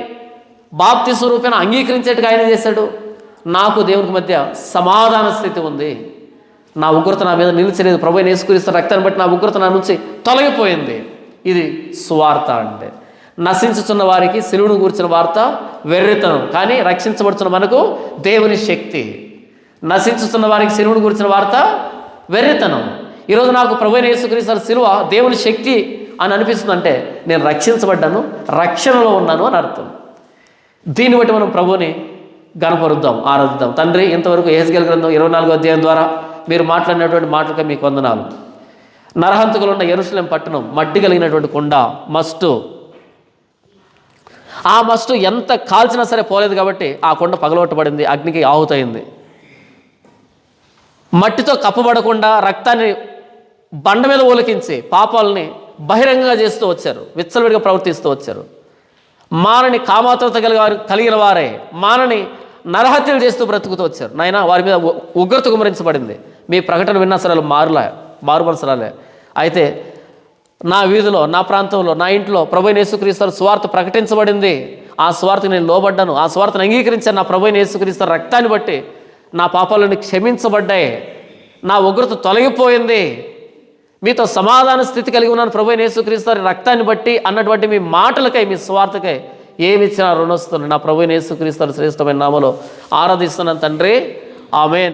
బాప్తిస్మ రూపేణ అంగీకరించేట్టుగా ఆయన చేశాడు. నాకు దేవునికి మధ్య సమాధాన స్థితి ఉంది. నా ఉగ్రత నా మీద నిలిచలేదు. ప్రభువైన యేసుక్రీస్తు రక్తాన్ని బట్టి నా ఉగ్రత నా నుంచి తొలగిపోయింది. ఇది సువార్త అంటే. నశించుచున్న వారికి సిలువను గూర్చిన వార్త వెర్రితనం, కానీ రక్షించబడుతున్న మనకు దేవుని శక్తి. నశించుతున్న వారికి సిలువను గూర్చిన వార్త వెర్రితనం. ఈరోజు నాకు ప్రభువైన యేసుక్రీస్తు సిలువ దేవుని శక్తి అని అనిపిస్తుందంటే నేను రక్షించబడ్డాను, రక్షణలో ఉన్నాను అని అర్థం. దీన్ని బట్టి మనం ప్రభువుని గణపరుద్దాం, ఆరాధిద్దాం. తండ్రి, ఇంతవరకు యెహెజ్కేలు గ్రంథం 24వ అధ్యాయం ద్వారా మీరు మాట్లాడినటువంటి మాటలకి మీకు వందనాలు. నరహంతకులు ఉన్న యెరూషలేం పట్టణం మట్టి కలిగినటువంటి కొండ, మస్టు. ఆ మస్టు ఎంత కాల్చినా సరే పోలేదు కాబట్టి ఆ కొండ పగలగొట్టబడింది, అగ్నికి ఆహుతయింది. మట్టితో కప్పబడకుండా రక్తాన్ని బండ మీద ఒలికించి పాపాలని బహిరంగంగా చేస్తూ వచ్చారు, విచ్చలవిడిగా ప్రవర్తిస్తూ వచ్చారు. మానని కామాతురత కలిగిన వారే మానని నరహత్యలు చేస్తూ బ్రతుకుతూ వచ్చారు. నాయన, వారి మీద ఉగ్రత కుమరించబడింది. మీ ప్రకటన విన్నా సరే మారు మనసు రాలే. అయితే నా వీధిలో, నా ప్రాంతంలో, నా ఇంట్లో ప్రభువైన యేసుక్రీస్తు సువార్త ప్రకటించబడింది. ఆ సువార్తకు నేను లోబడ్డాను, ఆ సువార్తను అంగీకరించాను. నా ప్రభువైన యేసుక్రీస్తు రక్తాన్ని బట్టి నా పాపాలను క్షమించబడ్డాయి, నా ఉగ్రత తొలగిపోయింది, మీతో సమాధాన స్థితి కలిగి ఉన్నాను ప్రభువైన యేసుక్రీస్తు రక్తాన్ని బట్టి అన్నటువంటి మీ మాటలకై, మీ స్వార్థకై ఏమి ఇచ్చినా రుణొస్తుంది. నా ప్రభువైన యేసుక్రీస్తు శ్రేష్టమైన నామములో ఆరాధిస్తున్నాను తండ్రి. ఆమేన్.